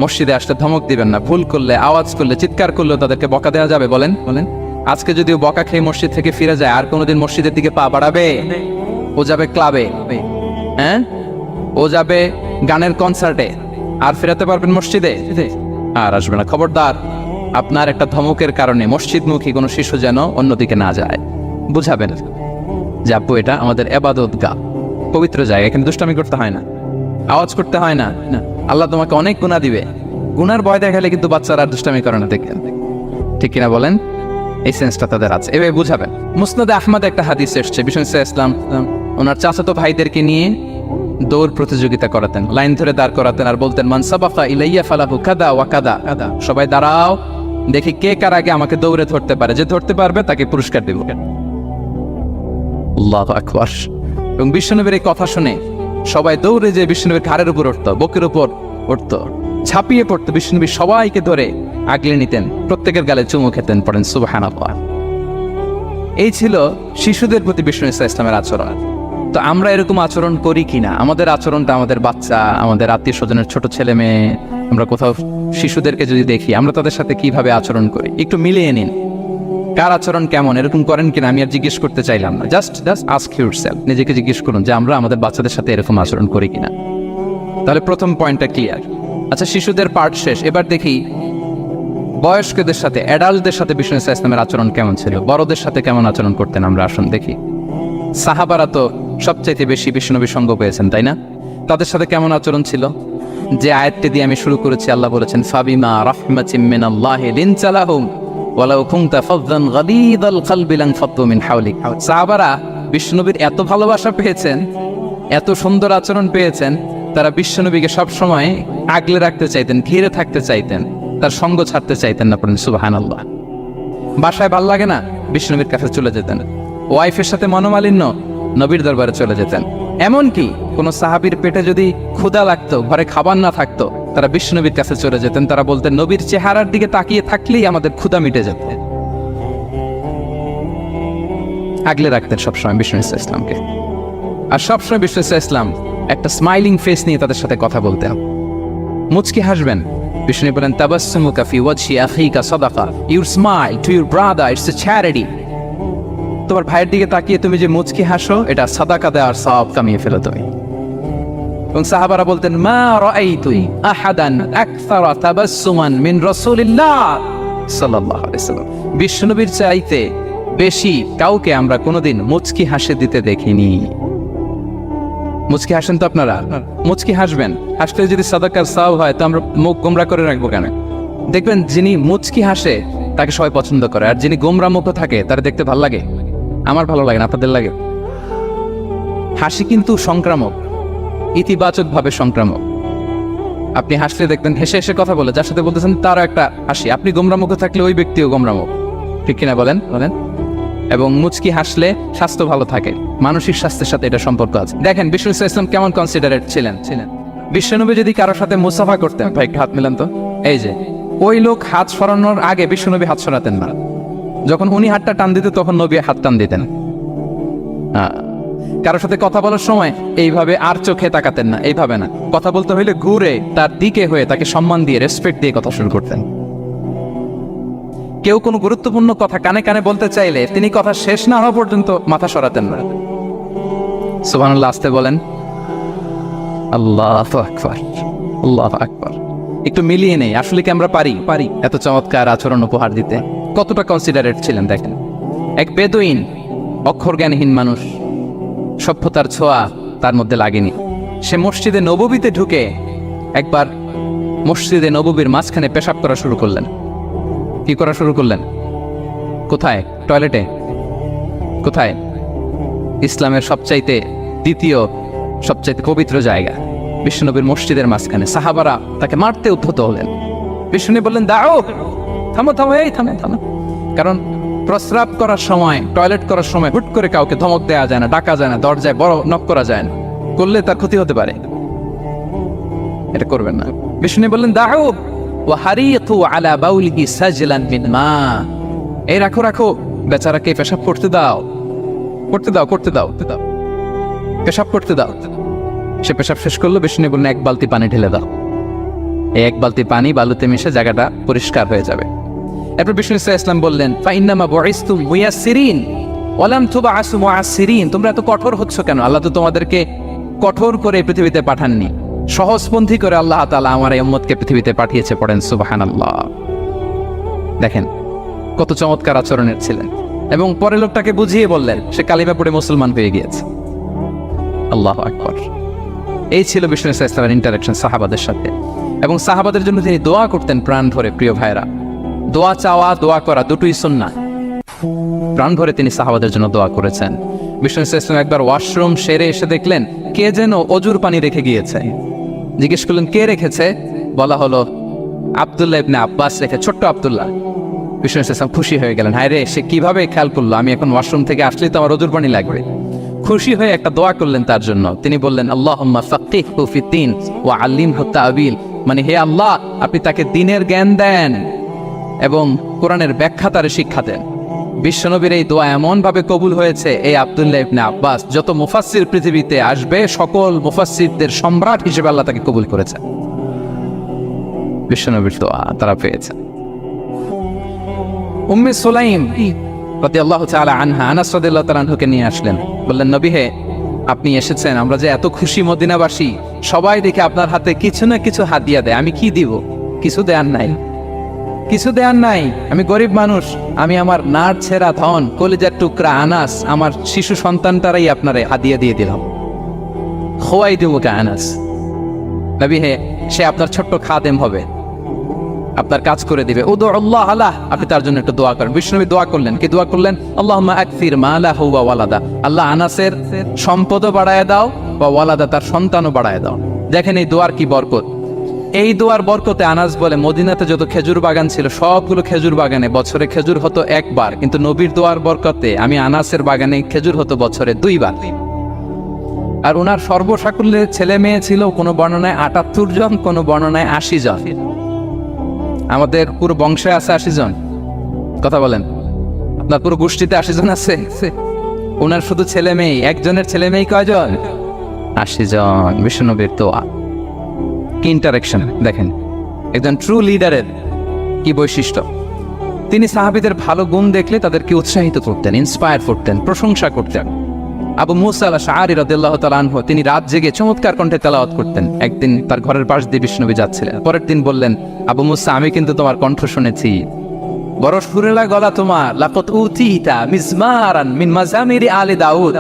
মসজিদে আসলে ধমক দিবেন না, ভুল করলে, আওয়াজ করলে, চিৎকার করলেও তাদেরকে বকা দেওয়া যাবে? বলেন বলেন। আজকে যদিও বকা খেয়ে মসজিদ থেকে ফিরে যায়, আর কোনোদিন মসজিদের দিকে পা বাড়াবে? ও যাবে ক্লাবে, হ্যাঁ, ও যাবে গানের কনসার্টে, আর ফেরাতে পারবেন মসজিদে? আর আসবে না। খবরদার, আপনার একটা ধমকের কারণে মসজিদমুখী কোনো শিশু যেন অন্যদিকে না যায়। বুঝাবেন যে আব্বু, এটা আমাদের ইবাদতগাহ, পবিত্র জায়গা, এখানে দুষ্টামি করতে হয় না, আওয়াজ করতে হয় না, আল্লাহ তোমাকে অনেক গুনাহ দিবে। গুনার ভয় দেখালে কিন্তু বাচ্চারা দুষ্টামি করে না, দেখেন, ঠিক কিনা বলেন? এই সেন্সটা তাদের আছে, এভাবে বুঝাবেন। মুসনাদে আহমদ একটা হাদিস এসছে, বিষ্ণু ইসলাম ওনার চাচাতো ভাইদেরকে নিয়ে দৌড় প্রতিযোগিতা করাতেন, লাইন ধরে দাঁড় করাতেন, আর বলতেন, মান সাবাকা ইলাইয়া ফালাহু কাদা ওয়া কাদা, সবাই দাঁড়াও, দেখি কে কার আগে আমাকে দৌড়ে ধরতে পারে, যে ধরতে পারবে তাকে পুরস্কার দেব। আল্লাহু আকবার। এবং বিশ্বনবীর এই কথা শুনে সবাই দৌড়ে যে বিশ্বনবীর ঘাড়ের উপর উঠতো, বুকের উপর উঠতো, ছাপিয়ে পড়তো, বিশ্বনবী সবাইকে ধরে আগলে নিতেন, প্রত্যেকের গালে চুমু খেতেন, পড়েন সুবহানাল্লাহ। এই ছিল শিশুদের প্রতি বিষ্ণু ইসলামের আচরণ। তো আমরা এরকম আচরণ করি কিনা? আমাদের আচরণটা আমাদের বাচ্চা, আমাদের আত্মীয় স্বজনের ছোট ছেলে মেয়ে, আমরা কোথাও শিশুদেরকে যদি দেখি, আমরা তাদের সাথে কিভাবে আচরণ করি, একটু মিলিয়ে নিন। কার আচরণ কেমন, এরকম করেন কিনা আমি আর জিজ্ঞেস করতে চাইলাম না, জাস্ট আস্ক ইউরসেলফ, নিজেকে জিজ্ঞেস করুন যে আমরা আমাদের বাচ্চাদের সাথে এরকম আচরণ করি কিনা। তাহলে প্রথম পয়েন্টটা ক্লিয়ার। আচ্ছা, শিশুদের পার্ট শেষ, এবার দেখি বয়স্কদের সাথে, অ্যাডাল্টদের সাথে বিষ্ণু ইসলামের আচরণ কেমন ছিল, বড়দের সাথে কেমন আচরণ করতেন আমরা, আসুন দেখি। সাহাবারা তো সবচাইতে বেশি বিশ্বনবীর সঙ্গ পেয়েছেন, তাই না? তাদের সাথে কেমন আচরণ ছিল? যে আয়াতটি দিয়ে আমি শুরু করেছি, আল্লাহ বলেছেন, ফাবিমা রাহমাতিম মিনাল্লাহি লিনতা লাহুম ওয়ালাউ কুনতা ফাযযান গালিযাল কলবি লানফাদ্দু মিন হাওলিক। সাহাবারা বিশ্বনবীর এত ভালোবাসা পেয়েছেন, এত সুন্দর আচরণ পেয়েছেন, তারা বিশ্বনবীকে সবসময় আগলে রাখতে চাইতেন, ঘিরে থাকতে চাইতেন, তার সঙ্গ ছাড়তে চাইতেন না। পড়েন সুবহানাল্লাহ। বাসায় ভাল লাগে না, বিশ্বনবীর কাছে চলে যেতেন। ওয়াইফের সাথে মনোমালিন্য, নবীর দরবারে চলে যেতেন। এমনকি কোন সাহাবীর পেটে যদি ক্ষুধা লাগতো, ঘরে খাবার না থাকতো, তারা বিশ্বনবীর কাছে চলে যেতেন। তারা বলতেন নবীর চেহারার দিকে তাকিয়ে থাকলেই আমাদের ক্ষুধা মিটে যেত। আগলে রাখতেন সবসময় বিষ্ণু ইসলামকে। আর সবসময় বিষ্ণু ইসলাম একটা স্মাইলিং ফেস নিয়ে তাদের সাথে কথা বলতেন, মুচকি হাসবেন। বিষ্ণু বলেন তাবাসসুমুকা ফি ওয়াজহি আখিকা সাদাকা, your smile to your brother it's a charity. তোমার ভাইয়ের দিকে তাকিয়ে তুমি যে মুচকি হাসো, এটা সাদাকা দেওয়ার সওয়াব কামিয়ে ফেলো তুমি। এবং সাহাবারা বলতেন মা রাআইতু আহাদান আকসারা তাবাসসুমান মিন রাসূলিল্লাহ সাল্লাল্লাহু আলাইহি ওয়াসাল্লাম। বিশ্বনবীর চাইতে বেশি কাউকে আমরা কোনোদিন মুচকি হাসি দিতে দেখিনি। মুচকি হাসেন তো আপনারা? মুচকি হাসবেন। হাসলে যদি সাদাকার সওয়াব হয় তো আমরা মুখ গোমরা করে রাখবো কেন? দেখবেন যিনি মুচকি হাসে তাকে সবাই পছন্দ করে, আর যিনি গোমরা মুখ থাকে তার দেখতে ভালো লাগে। আমার ভালো লাগে না, আপনাদের লাগে? হাসি কিন্তু সংক্রামক, ইতিবাচক ভাবে সংক্রামক। আপনি হাসলে দেখবেন হেসে হেসে কথা বলে যার সাথে বলতেছেন তারও একটা হাসি। আপনি গোমরা মুখে থাকলে ওই ব্যক্তিও গোমরা মুখ, ঠিক কিনা বলেন? বলেন। এবং মুচকি হাসলে স্বাস্থ্য ভালো থাকে, মানসিক স্বাস্থ্যের সাথে এটা সম্পর্ক আছে। দেখেন বিষ্ণু ইসলাম কেমন কনসিডারেট ছিলেন। বিশ্বনবী যদি কারোর সাথে মুসাফা করতেন, ভাই একটু হাত মিলান তো, এই যে ওই লোক হাত সরানোর আগে বিশ্বনবী হাত সরাতেন না। যখন উনি হাতটা টান দিতেন তখন নবী হাত টান দিতেন। কারোর সাথে কথা বলার সময় এইভাবে আর চোখে তাকাতেন না, এইভাবে না। কথা বলতে হইলে ঘুরে তার দিকে হয়ে তাকে সম্মান দিয়ে রেসপেক্ট দিয়ে কথা শুরু করতেন। কেউ কোনো গুরুত্বপূর্ণ কথা কানে কানে বলতে চাইলে তিনি কথা শেষ না হওয়া পর্যন্ত মাথা সরাতেন না। সুবহানাল্লাহ, আসতে বলেন। আল্লাহু আকবার, আল্লাহু আকবার। একটু মিলিয়ে নেই, আসলে কি আমরা পারি এত চমৎকার আচরণ উপহার দিতে? কতটা কনসিডারেট ছিলেন দেখেন। এক বেদুইন, অক্ষর জ্ঞানহীন মানুষ, সভ্যতার ছোঁয়া তার মধ্যে লাগেনি। সে মসজিদে নববীতে ঢুকে একবার মসজিদে নববীর মাঝখানে পেশাব করা শুরু করলেন। কি করা শুরু করলেন? কোথায়? টয়লেটে? কোথায়? ইসলামের সবচাইতে দ্বিতীয় সবচাইতে পবিত্র জায়গা বিশ্বনবীর মসজিদের মাঝখানে। সাহাবারা তাকে মারতে উদ্ধত হলেন। বিশ্বনবী বললেন দাও, থামো থামো, এই থামো থামো। কারণ প্রস্রাব করার সময়, টয়লেট করার সময় হুট করে কাউকে ধমক দেওয়া যায় না, ডাকা যায় না, দরজায় বড় নক করা যায় না, করলে তার ক্ষতি হতে পারে। এটা করবেন না। বিষ্ণু বললেন দাও ওয়া হারিকু আলা বাউলিহি সাজলান মিন মা, এই রাখো রাখো, বেচারাকে পেশাব করতে দাও, করতে দাও, করতে দাও, পেশাব করতে দাও। সে পেশাব শেষ করলো। বিষ্ণু বললেন এক বালতি পানি ঢেলে দাও। এই এক বালতি পানি বালুতে মিশে জায়গাটা পরিষ্কার হয়ে যাবে। এরপর বিষ্ণু ইসলাম বললেন ফাইন্নামা বুইসতুম মুয়াসসিরিন ওয়া লাম তুবআসু মুআসসিরিন, তোমরা এত কঠোর হচ্ছ কেন? আল্লাহ তো তোমাদেরকে কঠোর করে পৃথিবীতে পাঠাননি, সহজপন্থী করে আল্লাহ তাআলা আমার এই উম্মতকে পৃথিবীতে পাঠিয়েছে। পড়েন সুবহানাল্লাহ। দেখেন কত চমৎকার আচরণের ছিলেন। এবং পরে লোকটাকে বুঝিয়ে বললেন, সে কালিমা পড়ে মুসলমান হয়ে গিয়েছে। আল্লাহু আকবার। এই ছিল বিষ্ণু ইসলামের ইন্টারাকশন সাহাবাদের সাথে। এবং সাহাবাদের জন্য তিনি দোয়া করতেন প্রাণ ভরে। প্রিয় ভাইরা, দোয়া চাওয়া, দোয়া করা দুটোই সুন্নাহ। প্রাণ ভরে তিনি সাহাবাদের জন্য দোয়া করেছেন। বিষ্ণু ইসলাম একবার ওয়াশরুম সেরে এসে দেখলেন কে যেন অজুর পানি রেখে গিয়েছে। জিজ্ঞেস করলেন কে রেখেছে? বলা হলো আব্দুল্লাহ ইবনে আব্বাস রেখে, ছোট্ট আব্দুল্লাহ। বিষ্ণু ইসলাম খুশি হয়ে গেলেন, হায় রে, সে কিভাবে খেয়াল করলো? আমি এখন ওয়াশরুম থেকে আসলেই তো আমার অজুর পানি লাগবে। খুশি হয়ে একটা দোয়া করলেন তার জন্য। তিনি বললেন আল্লাহুম্মা ফাক্কিহহু ফিদ্দীন ওয়া আল্লিমহু তা'বীল, মানে হে আল্লাহ, আপনি তাকে দ্বীনের জ্ঞান দেন এবং কোরআনের ব্যাখ্যা তারে শিক্ষা দেন। বিশ্বনবীর এই দোয়া এমন ভাবে কবুল হয়েছে, এই আব্দুল্লাহ ইবনে আব্বাস যত মুফাসসির পৃথিবীতে আসবে সকল মুফাসসিরদের সম্রাট হিসেবে আল্লাহ তাকে কবুল করেছেন। বিশ্বনবীর দোয়া তারা পেয়েছে। উম্মে সুলাইম রাদিয়াল্লাহু তাআলা আনহা আনাস রাদিয়াল্লাহু তাআলা আনহুকে নিয়ে আসলেন। বললেন নবী হে, আপনি এসেছেন, আমরা যে এত খুশি মদিনাবাসী, সবাই দেখে আপনার হাতে কিছু না কিছু হাদিয়া দেয়। আমি কি দিব? কিছু দেয়ার নাই, কিছু দেয়ার নাই। আমি গরিব মানুষ, আমি আমার নার ছেঁড়া ধন, কলিজার টুকরা আনাস, আমার শিশু সন্তানটারাই আপনারে হাদিয়া দিয়ে দিলাম। খোয়াই দেবো কে আনাস। নবী হে, সে আপনার ছোট্ট খাদেম হবে, আপনার কাজ করে দিবে। উদু আল্লাহ আলাহ, আপনি তার জন্য একটু দোয়া করেন। বিষ্ণু নবী দোয়া করলেন। কি দোয়া করলেন? আল্লাহুম্মা আকসির মালাহু ওয়া ওয়ালাদা, আল্লাহ আনাসের সম্পদও বাড়ায় দাও, বা ওয়ালাদা তার সন্তানও বাড়ায় দাও। দেখেন এই দোয়ার কি বরকত। এই দোয়ার বরকতে আনাস বলে মদিনাতে যত খেজুর বাগান ছিল সবগুলো খেজুর বাগানে বছরে খেজুর হতো একবার, কিন্তু নবীর দোয়ার বরকতে আমি আনাসের বাগানে খেজুর হতো বছরে 2 বার। আর ওনার সর্বসাকুল্যে ছেলে মেয়ে ছিল কোনো বর্ণনায় ৭৮ জন, কোনো বর্ণনায় ৮০ জন। আমাদের পুরো বংশে আছে ৮০ জন, কথা বলেন। আপনার পুরো গোষ্ঠীতে ৮০ জন আছে? ওনার শুধু ছেলে মেয়ে, একজনের ছেলে মেয়ে কয়জন? ৮০ জন। বিশ্বনবীর তো কি ইন্টারেকশন দেখেন, একজন ট্রু লিডারের কি বৈশিষ্ট্য। তিনি সাহাবীদের ভালো গুণ দেখলে তাদেরকে উৎসাহিত করতেন, ইন্সপায়ার করতেন, প্রশংসা করতেন। আবু মুসা আল-আশআরী রাদিয়াল্লাহু তাআলা আনহু তিনি রাত জেগে চমৎকার কণ্ঠে তেলাওয়াত করতেন। একদিন তার ঘরের পাশ দিয়ে বিশ্বনবী যাচ্ছিলেন, পরের দিন বললেন, আবু মুসা আমি কিন্তু তোমার কণ্ঠ শুনেছি, বড় সুরেলা গলা তোমার। লাকাত উতিতা মিজমারান মিন মাজামিরি আলি দাউদ।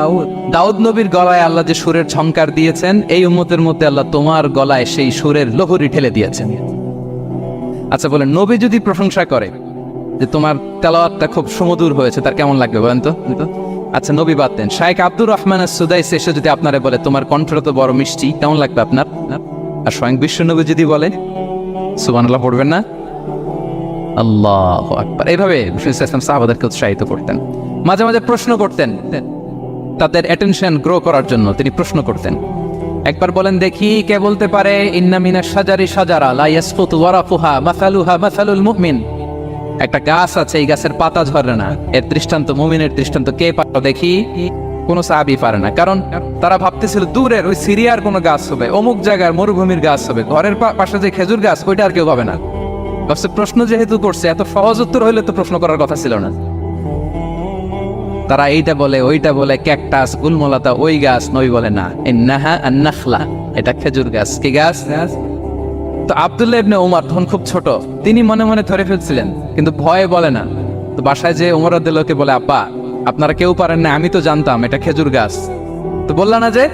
দাউদ নবীর গলায় আল্লাহ যে সুরের ঝংকার দিয়েছেন, এই উম্মতের মধ্যে আল্লাহ তোমার গলায় সেই সুরের লহরী ঠেলে দিয়েছেন। আচ্ছা বলেন, নবী যদি প্রশংসা করে যে তোমার তেলাওয়াতটা খুব সুমধুর হয়েছে, তার কেমন লাগবে বলেন তো? আচ্ছা নবী বাদ দেন, শাইখ আব্দুর রহমান আস-সুদাইসি এসে যদি আপনারে বলে তোমার কণ্ঠটা তো বড় মিষ্টি, কেমন লাগবে আপনার? আর স্বয়ং বিশ্বনবী যদি বলে, সুবহানাল্লাহ পড়বেন না? আল্লাহু আকবার। এইভাবে বিশ্বনবী সাহাবাদেরকে উৎসাহিত করতেন। মাঝে মাঝে প্রশ্ন করতেন, তাদের অ্যাটেনশন গ্রো করার জন্য তিনি প্রশ্ন করতেন। একবার বলেন দেখি, কে বলতে পারে ইন্না মিনাশ শাজারি শাজারা লা ইয়াসকুতু ওয়ারাকুহা মাসালুহা মাসালুল মুমিন। একটা গাছ আছে, এই গাছের পাতা ঝরে না, এর দৃষ্টান্ত মুমিনের দৃষ্টান্ত। কে পারো দেখি? কোন সাহাবী পারে না, কারণ তারা ভাবতেছিল দূরের ওই সিরিয়ার কোনো গাছ হবে, অমুক জায়গার মরুভূমির গাছ হবে, ঘরের পাশে যে খেজুর গাছ ওইটা আর কেউ হবে না। প্রশ্ন যেহেতু করছে, এত সহজ উত্তর হইলে তো প্রশ্ন করার কথা ছিল না। তারা এইটা বলে, ওইটা বলে, ক্যাকটাস, গুলমলতা, ওই গাছ। নবী বলে না, ইন্নাহা আন-নাখলা, এটা খেজুর গাছ। কি গাছ? তো আব্দুল্লাহ ইবনে উমর তখন খুব ছোট, তিনি মনে মনে ধরে ফেলছিলেন, কিন্তু ভয়ে বলে না। তো বাসায় যে উমর রাদিয়াল্লাহু বলে, আব্বা আপনারা কেউ পারেন না, আমি তো জানতাম এটা খেজুর গাছ, তো বললা না যে?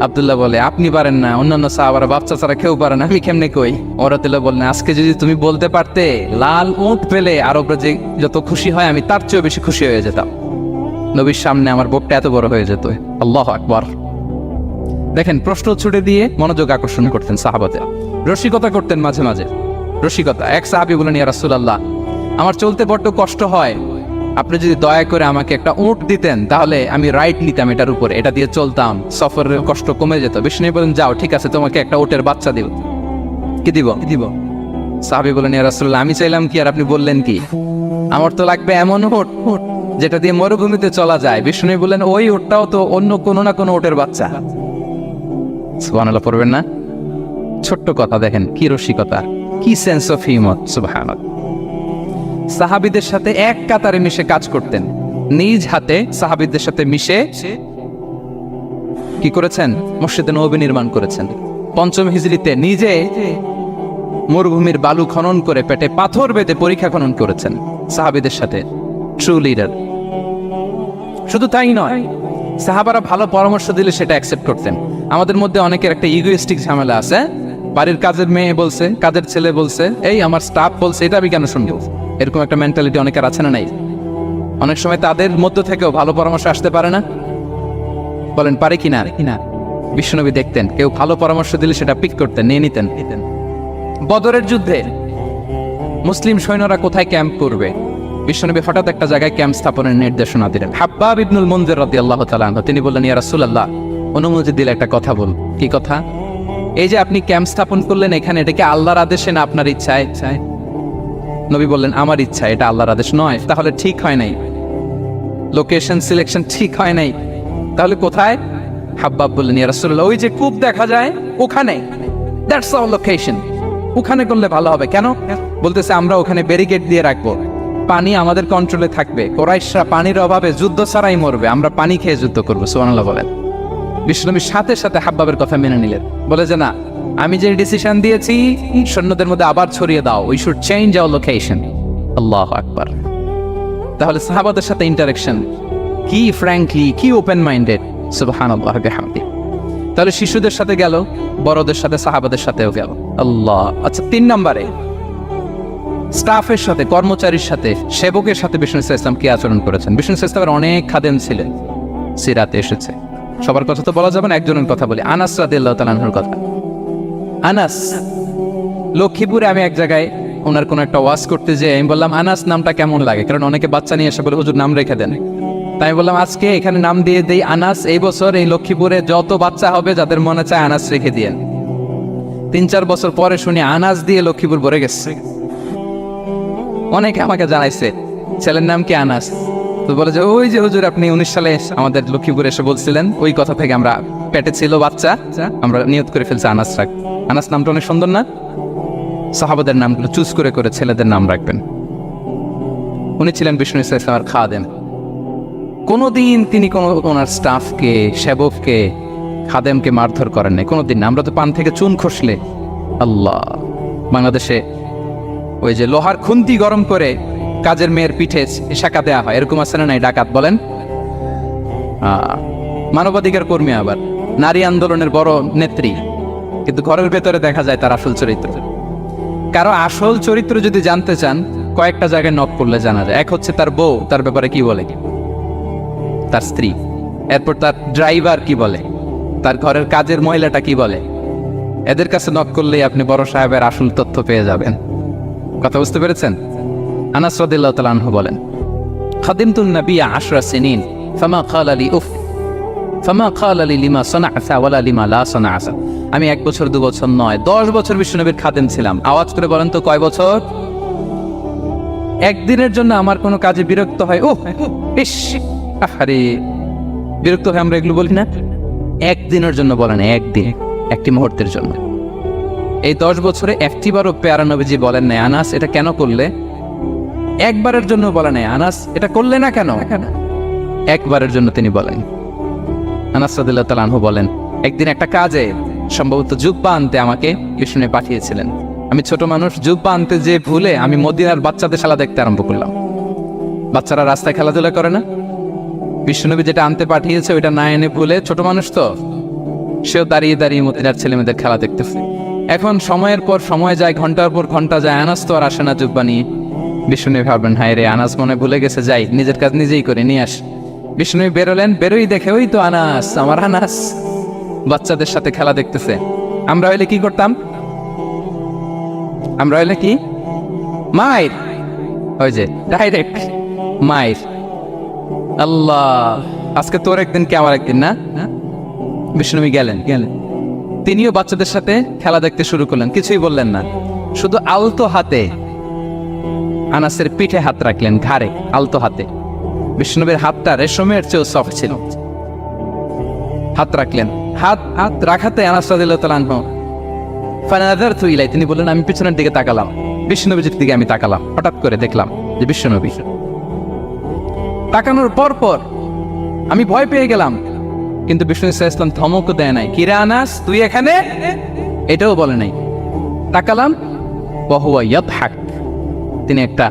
আব্দুল্লাহ বলে, আপনি পারেন না, অন্যান্য সাহাবারা বাচ্চা ছাড়া কেউ পারে না, আমি কেমনে কই? উমর রাদিয়াল্লাহু বললেন, আজকে যদি তুমি বলতে পারতে, লাল উট পেলে আরবরা যে যত খুশি হয়, আমি তার চেয়েও বেশি খুশি হয়ে যেতাম। নবীর সামনে আমার বুকটা এত বড় হয়ে যেত। আল্লাহু আকবার। দেখেন, প্রশ্ন ছুড়ে দিয়ে মনোযোগ আকর্ষণ করতেন সাহাবাদের, রসিকতা করতেন মাঝে মাঝে। রসিকতা, এক সাহাবী বলেন, ইয়া রাসূলুল্লাহ আমার চলতে বড্ড কষ্ট হয়, আপনি যদি দয়া করে আমাকে একটা উট দিতেন, তাহলে আমি রাইড নিতাম এটার উপরে, এটা দিয়ে চলতাম, সফরের কষ্ট কমে যেত। বিষ্ণু বলেন, যাও ঠিক আছে, তোমাকে একটা উটের বাচ্চা দিব। কি দিব? সাহাবী বলেন, ইয়া রাসূলুল্লাহ আমি চাইলাম কি আর আপনি বললেন কি? আমার তো লাগবে এমন উট যেটা দিয়ে মরুভূমিতে চলা যায়। বিষ্ণু বলেন, ওই উটটাও তো অন্য কোনো না কোনো উটের বাচ্চা। সুবহানাল্লাহ পড়বেন না? ছোট্ট কথা, দেখেন কি রসিকতা, কি সেন্স অফ হিউমার। সুবহানাল্লাহ। সাহাবীদের সাথে এক কাতারে মিশে কাজ করতেন, নিজ হাতে সাহাবীদের সাথে মিশে কি করেছেন? মসজিদে নববী নির্মাণ করেছেন। ৫ম হিজরিতে নিজে মরুভূমির বালু খনন করে পেটে পাথর বেঁধে পরীক্ষা খনন করেছেন সাহাবীদের সাথে। True leader. শুধু তাই নয়, সাহাবারা ভালো পরামর্শ দিলে সেটা অ্যাকসেপ্ট করতেন। আমাদের মধ্যে অনেকের একটা ইগোইস্টিক ঝামেলা আছে, বাড়ির কাজের মেয়ে বলছে, কাজের ছেলে বলছে, এই আমার স্টাফ বলছে, এটা আমি কেন শুনবো? এরকম একটা মেন্টালিটি অনেকের আছে না নাই? অনেক সময় তাদের মধ্য থেকেও ভালো পরামর্শ আসতে পারে না, বলেন পারে কিনা? বিশ্বনবী দেখতেন, কেউ ভালো পরামর্শ দিলে সেটা পিক করতেন, নিয়ে নিতেন। বদরের যুদ্ধে মুসলিম সৈন্যরা কোথায় ক্যাম্প করবে, বিশ্বনবী হঠাৎ একটা জায়গায় ক্যাম্প স্থাপনের নির্দেশনা দিলেন। হাব্বাব ইবনুল মুনজির রাদিয়াল্লাহু তাআলা আনহু তিনি বললেন, ইয়া রাসূলুল্লাহ অনুমতি দিলে একটা কথা বল। কি কথা? এই যে আপনি ক্যাম্প স্থাপন করলেন এখানে, এটা কি আল্লাহর আদেশে না আপনার ইচ্ছায়? নবী বললেন, আমার ইচ্ছা, এটা আল্লাহর আদেশ নয়। তাহলে ঠিক হয় নাই, লোকেশন সিলেকশন ঠিক হয় নাই। তাহলে কোথায়? হাব্বাব বললেন, ইয়া রাসূলুল্লাহ ওই যে কূপ দেখা যায় ওখানে, দ্যাটস আওয়ার লোকেশন, ওখানে করলে ভালো হবে। কেন? বলতেছে আমরা ওখানে ব্যারিকেড দিয়ে রাখবো, পানি আমাদের কন্ট্রোলে থাকবে, কুরাইশরা পানির অভাবে যুদ্ধ ছাড়াই মরবে, আমরা পানি খেয়ে যুদ্ধ করবো। সুবহানাল্লাহ বলেন। বিশ্বনবীর সাথে সাথে হাব্বাবের কথা মেনে নিলেন, বলে যে না, আমি যে ডিসিশন দিয়েছি সৈন্যদের মধ্যে আবার ছড়িয়ে দাও, we should change our location. আল্লাহু আকবার। তাহলে সাহাবাদের সাথে ইন্টারেকশন কি ফ্র্যাঙ্কলি, কি ওপেন মাইন্ডেড। সুবহানাল্লাহ বিহামদি। তাহলে শিশুদের সাথে গেল, বড়দের সাথে, সাহাবাদের সাথেও গেল। আল্লাহ। আচ্ছা ৩ নম্বরে স্টাফের সাথে, কর্মচারীর সাথে, সেবকের সাথে বিষ্ণু ইসলাম কি আচরণ করেছেন? বিষ্ণু ইসলামের অনেক খাদেম ছিলেন, সিরাতে এসেছে। সবার কথা তো বলা যাবে না, একজনের কথা বলি, আনাস রাদিয়াল্লাহু তাআলা আনহুর কথা। আনাস লক্ষ্মীপুরে আমি এক জায়গায় ওনার কোনো একটা ওয়াজ করতে যেয়ে আমি বললাম, আনাস নামটা কেমন লাগে? কারণ অনেকে বাচ্চা নিয়ে এসে বলে, হুজুর নাম রেখে দেন। তাই বললাম আজকে এখানে নাম দিয়ে দেই আনাস। এই বছর এই লক্ষ্মীপুরে যত বাচ্চা হবে যাদের মনে চায় আনাস রেখে দিয়ে 3-4 বছর পরে শুনি আনাস দিয়ে লক্ষ্মীপুর ভরে গেছে। অনেকে আমাকে জানাইছে ছেলের নাম কি আনাস, তো বলে যে ওই যে হুজুর আপনি 19 সালে আমাদের লক্ষ্মীপুরে এসে বলছিলেন, ওই কথা থেকে আমরা পেটে ছিল বাচ্চা, আমরা নিয়ত করে ফেলছি আনাস রাখ। আনাস নামটা অনেক সুন্দর না? সাহাবাদের নামগুলো চুজ করে করে ছেলেদের নাম রাখবেন। উনি ছিলেন বিষ্ণু ইসলামের খাদেম। কোনোদিন তিনি কোনো ওনার স্টাফকে, সেবককে, খাদেমকে মারধর করেন নাই কোনোদিন। আমরা তো পান থেকে চুন খসলে আল্লাহ, বাংলাদেশে ওই যে লোহার খুন্তি গরম করে কাজের মেয়ের পিঠে শাখা দেওয়া হয়, এরকম আছে না নাই? ডাকাত বলেন, মানবাধিকার কর্মী, আবার নারী আন্দোলনের বড় নেত্রী, কিন্তু ঘরের ভেতরে দেখা যায় তার আসল চরিত্র। কারো আসল চরিত্র যদি জানতে চান কয়েকটা জায়গায় নক করলে জানা যায়। এক হচ্ছে তার বউ, তার ব্যাপারে কি বলে, তার স্ত্রী। এরপর তার ড্রাইভার কি বলে, তার ঘরের কাজের মহিলাটা কি বলে। এদের কাছে নক করলেই আপনি বড় সাহেবের আসল তথ্য পেয়ে যাবেন। কথা বুঝতে পেরেছেন? আনাস রাদিয়াল্লাহু তাআলা আনহু বলেন, খাদিমতুন নবী 10 সিনিন ফামা ক্বালা লি উফ ফামা ক্বালা লি লিমা সানা'তা ওয়ালা লিমা লা সানা'তা। আমি 1 বছর 2 বছর নয় 10 বছর বিশ্বনবীর খাদেম ছিলাম। আওয়াজ করে বলেন তো কয় বছর? একদিনের জন্য আমার কোনো কাজে বিরক্ত হয়, ও ইস আরে বিরক্ত হয়, আমরা এগুলো বলি না? একদিনের জন্য বলেন, একদিন, একটি মুহূর্তের জন্য। এই 10 বছরে একটিবারও পেয়ারা নবীজি বলেন নাই আনাস এটা কেন করলে? একবারের জন্য বলেন নাই আনাস এটা করলে না কেন? একবারের জন্য তিনি বলেন। আনাস রাদিয়াল্লাহু তাআলা আনহু বলেন, একদিন একটা কাজে সম্ভবত জুব্বা আনতে আমাকে বিষ্ণু পাঠিয়েছিলেন। আমি ছোট মানুষ, জুব্বা আনতে যে ভুলে আমি মদিনার বাচ্চাদের খেলা দেখতে আরম্ভ করলাম। বাচ্চারা রাস্তায় খেলাধুলা করে না? বিশ্বনবী যেটা আনতে পাঠিয়েছে ওইটা না এনে ভুলে, ছোট মানুষ তো, সেও দাঁড়িয়ে দাঁড়িয়ে মদিনার ছেলেমেয়েদের খেলা দেখতেছে। এখন সময়ের পর সময় যায়, ঘন্টার পর ঘন্টা যায়, আনাস তো আর আসে না জুব্বা নিয়ে। বিষ্ণুনবী ভাবলেন হায় রে আনাস মনে ভুলে গেছে, যাই নিজের কাজ নিজেই করে নিয়ে আস। বিষ্ণুনবী বেরোলেন, বেরোই দেখে ওই তো আনাস, আমার আনাস বাচ্চাদের সাথে খেলা দেখতেছে। আমরা হইলে কি করতাম? আমরা হইলে কি মাইর, ওই যে ডাইরেক্ট মাইর। আল্লাহ, আজকে তোর একদিন কি আমার একদিন না? বিষ্ণুনবী গেলেন, তিনিও বাচ্চাদের সাথে খেলা দেখতে শুরু করলেন, কিছুই বললেন না, শুধু আলতো হাতে আনাসের পিঠে হাত রাখলেন, ঘাড়ে আলতো হাতে। বিষ্ণুনবীর হাতটা রেশমের চেয়েও সফট ছিল। হাত রাখলেন, হাত রাখাতে আনাস রাদিয়াল্লাহু তাআলা আনহু ফানাযারতু ইলাই, তিনি বললেন আমি পিছনের দিকে তাকালাম, বিষ্ণুনবীর দিকে আমি তাকালাম। হঠাৎ করে দেখলাম যে বিষ্ণুনবী। তাকানোর পর আমি ভয় পেয়ে গেলাম, কিন্তু বিষ্ণু সাল্লাল্লাহু আলাইহি ওয়াসাল্লাম ধমকও দেয় নাই, কিরে আনাস তুই এখানে, এটাও বলে নাই। তাকালাম, ওয়া হুয়া ইয়াদহাক, তিনি একটা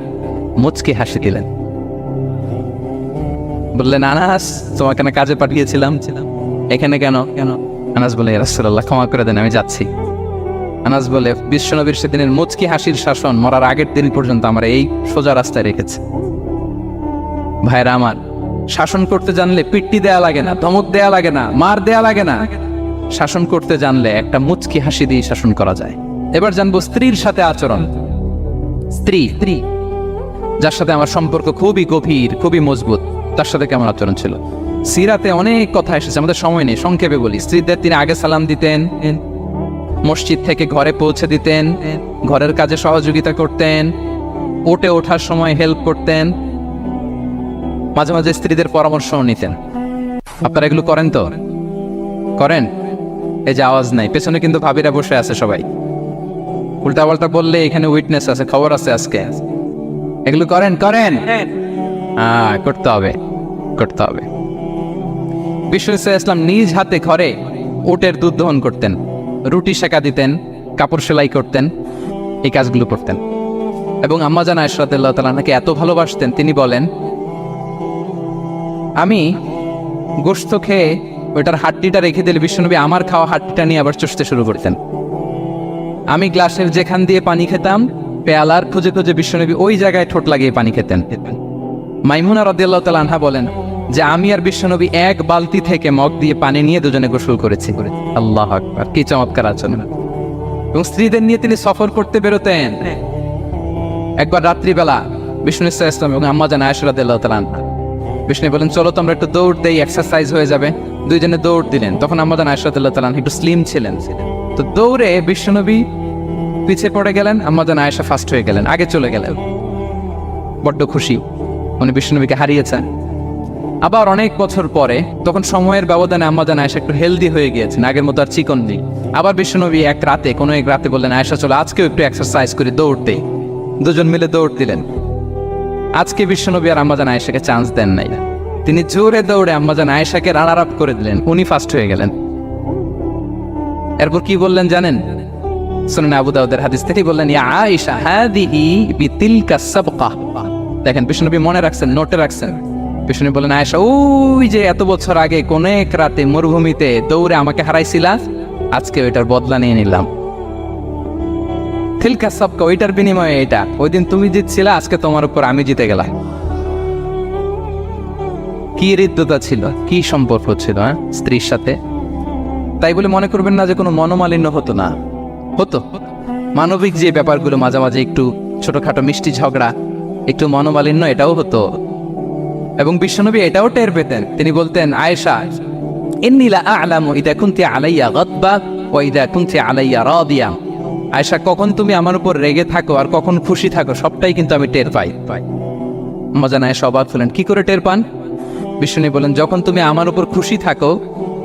মুচকি হাসি দিলেন। বললেন আনাস তোমাকে না কাজে পাঠিয়েছিলাম, এখানে কেন? আনাস বলে ইয়া রাসূলুল্লাহ ক্ষমা করে দেন, আমি যাচ্ছি। আনাস বলে বিশ্বনবীর সেদিনের মুচকি হাসির শাসন মরার আগের দিন পর্যন্ত আমরা এই সোজা রাস্তায় রেখেছি। ভাইরা আমার, শাসন করতে জানলে পিট্টি দেয়া লাগে না, ধমক দেয়া লাগে না, মার দেয়া লাগে না। শাসন করতে জানলে একটা মুচকি হাসি দিয়ে শাসন করা যায়। এবার জানবো স্ত্রীর সাথে আচরণ। স্ত্রী যার সাথে আমার সম্পর্ক খুবই গভীর, খুবই মজবুত, তার সাথে কেমন আচরণ ছিল? সিরাতে অনেক কথা এসেছে, আমাদের সময় নেই, সংক্ষেপে বলি। স্ত্রীদের তিনি আগে সালাম দিতেন, মসজিদ থেকে ঘরে পৌঁছে দিতেন, ঘরের কাজে সহযোগিতা করতেন, ওঠে ওঠার সময় হেল্প করতেন, মাঝে মাঝে স্ত্রীদের পরামর্শও নিতেন। আপনারা এগুলো করেন তো? করেন? এই যে আওয়াজ নাই, পেছনে কিন্তু ভাবিরা বসে আছে সবাই। উল্টা পাল্টা বললে এখানে উইটনেস আছে, খবর আছে আজকে। এগুলো করেন? করতে হবে। বিষ্ণু সাল্লাল্লাহু আলাইহি ওয়াসাল্লাম নিজ হাতে ঘরে উটের দুধ দহন করতেন, রুটি সেকা দিতেন, কাপড় সেলাই করতেন, এই কাজগুলো করতেন। এবং আম্মা জান আয়েশা রাদিয়াল্লাহু তাআলা আনহাকে এত ভালোবাসতেন, তিনি বলেন আমি গোশত খেয়ে ওইটার হাড্ডিটা রেখে দিলে বিশ্বনবী আমার খাওয়া হাড্ডিটা নিয়ে আবার চষতে শুরু করতেন। আমি গ্লাসের যেখান দিয়ে পানি খেতাম, পেয়ালার খুঁজে খুঁজে বিশ্বনবী ওই জায়গায় ঠোঁট লাগিয়ে পানি খেতেন। মাইমুনা রাদিয়াল্লাহু তাআলা আনহা বলেন যে আমি আর বিশ্বনবী এক বালতি থেকে মগ দিয়ে পানি নিয়ে দুজনে গোসল করেছি। আল্লাহু আকবার, কি চমৎকার আচরণ! এবং স্ত্রীদের নিয়ে তিনি সফর করতে বেরোতেন। একবার রাত্রিবেলা বিষ্ণু সাল্লাল্লাহু আলাইহি ওয়াসাল্লাম এবং আম্মা জান আয়েশা রাদিয়াল্লাহু তাআলা আনহা বিষ্ণু বলেন চলো তো আমরা একটু দৌড় দেই, এক্সারসাইজ হয়ে যাবে। দুইজনে দৌড় দিলেন। তখন আম্মাজান আয়েশা রাদিয়াল্লাহু তাআলা একটু স্লিম ছিলেন, তো দৌড়ে বিশ্বনবী পিছিয়ে পড়ে গেলেন, আম্মাজান আয়েশা ফার্স্ট হয়ে গেলেন, আগে চলে গেলেন। বড্ড খুশি, উনি বিশ্বনবীকে হারিয়েছেন। আবার অনেক বছর পরে, তখন সময়ের ব্যবধানে আম্মাজান আয়েশা একটু হেলদি হয়ে গিয়েছেন, আগের মতো আর চিকন নেই। আবার বিশ্বনবী এক রাতে বললেন আয়েশা চলো আজকেও একটু এক্সারসাইজ করে দৌড়তে। দুজন মিলে দৌড় দিলেন। আজকে বিশ্বনবী আর আম্মাজান আয়েশাকে চান্স দেন নাই, তিনি জোরে দৌড়ে আম্মাজান আয়েশাকে রানার আপ করে দিলেন, উনি ফার্স্ট হয়ে গেলেন। এরপর কি বললেন জানেন? সুনান আবু দাউদের হাদিস থেকে বললেন ইয়া আয়েশা হাদিহি বিতিলকা সাবকা। দেখেন বিশ্বনবী মনে রাখছেন, নোটে রাখছেন। বিশ্বনবী বললেন আয়েশা ওই যে এত বছর আগে কোন এক রাতে মরুভূমিতে দৌড়ে আমাকে হারাইছিলা, আজকে ওইটার বদলা নিয়ে নিলাম। তিলকা সাবকা, ওইটার বিনিময়ে এটা। ওই দিন তুমি জিতছিলা, আজকে তোমার উপর আমি জিতে গেলাম। কি হৃদ্যতা ছিল, কি সম্পর্ক ছিল স্ত্রীর সাথে। তাই বলে মনে করবেন না যে কোনো মনোমালিন্য হতো না, হতো। মানবিক যে ব্যাপারগুলো মাঝে মাঝে একটু ছোটখাটো মিষ্টি ঝগড়া, একটু মনোমালিন্য, এটাও হতো। এবং বিশ্বনবী এটাও টের পেতেন। তিনি বলতেন আয়েশা ইন্নী লা আ'লামু ইযা কুনতি আলাইয়া গাদবা ওয়া ইযা কুনতি আলাইয়া রাদিয়া। আয়েশা কখন তুমি আমার উপর রেগে থাকো আর কখন খুশি থাকো সবটাই কিন্তু আমি টের পাই। আম্মাজান আয়েশা অবাক হলেন, কি করে টের পান? বিশ্বনবী বলেন যখন তুমি আমার উপর খুশি থাকো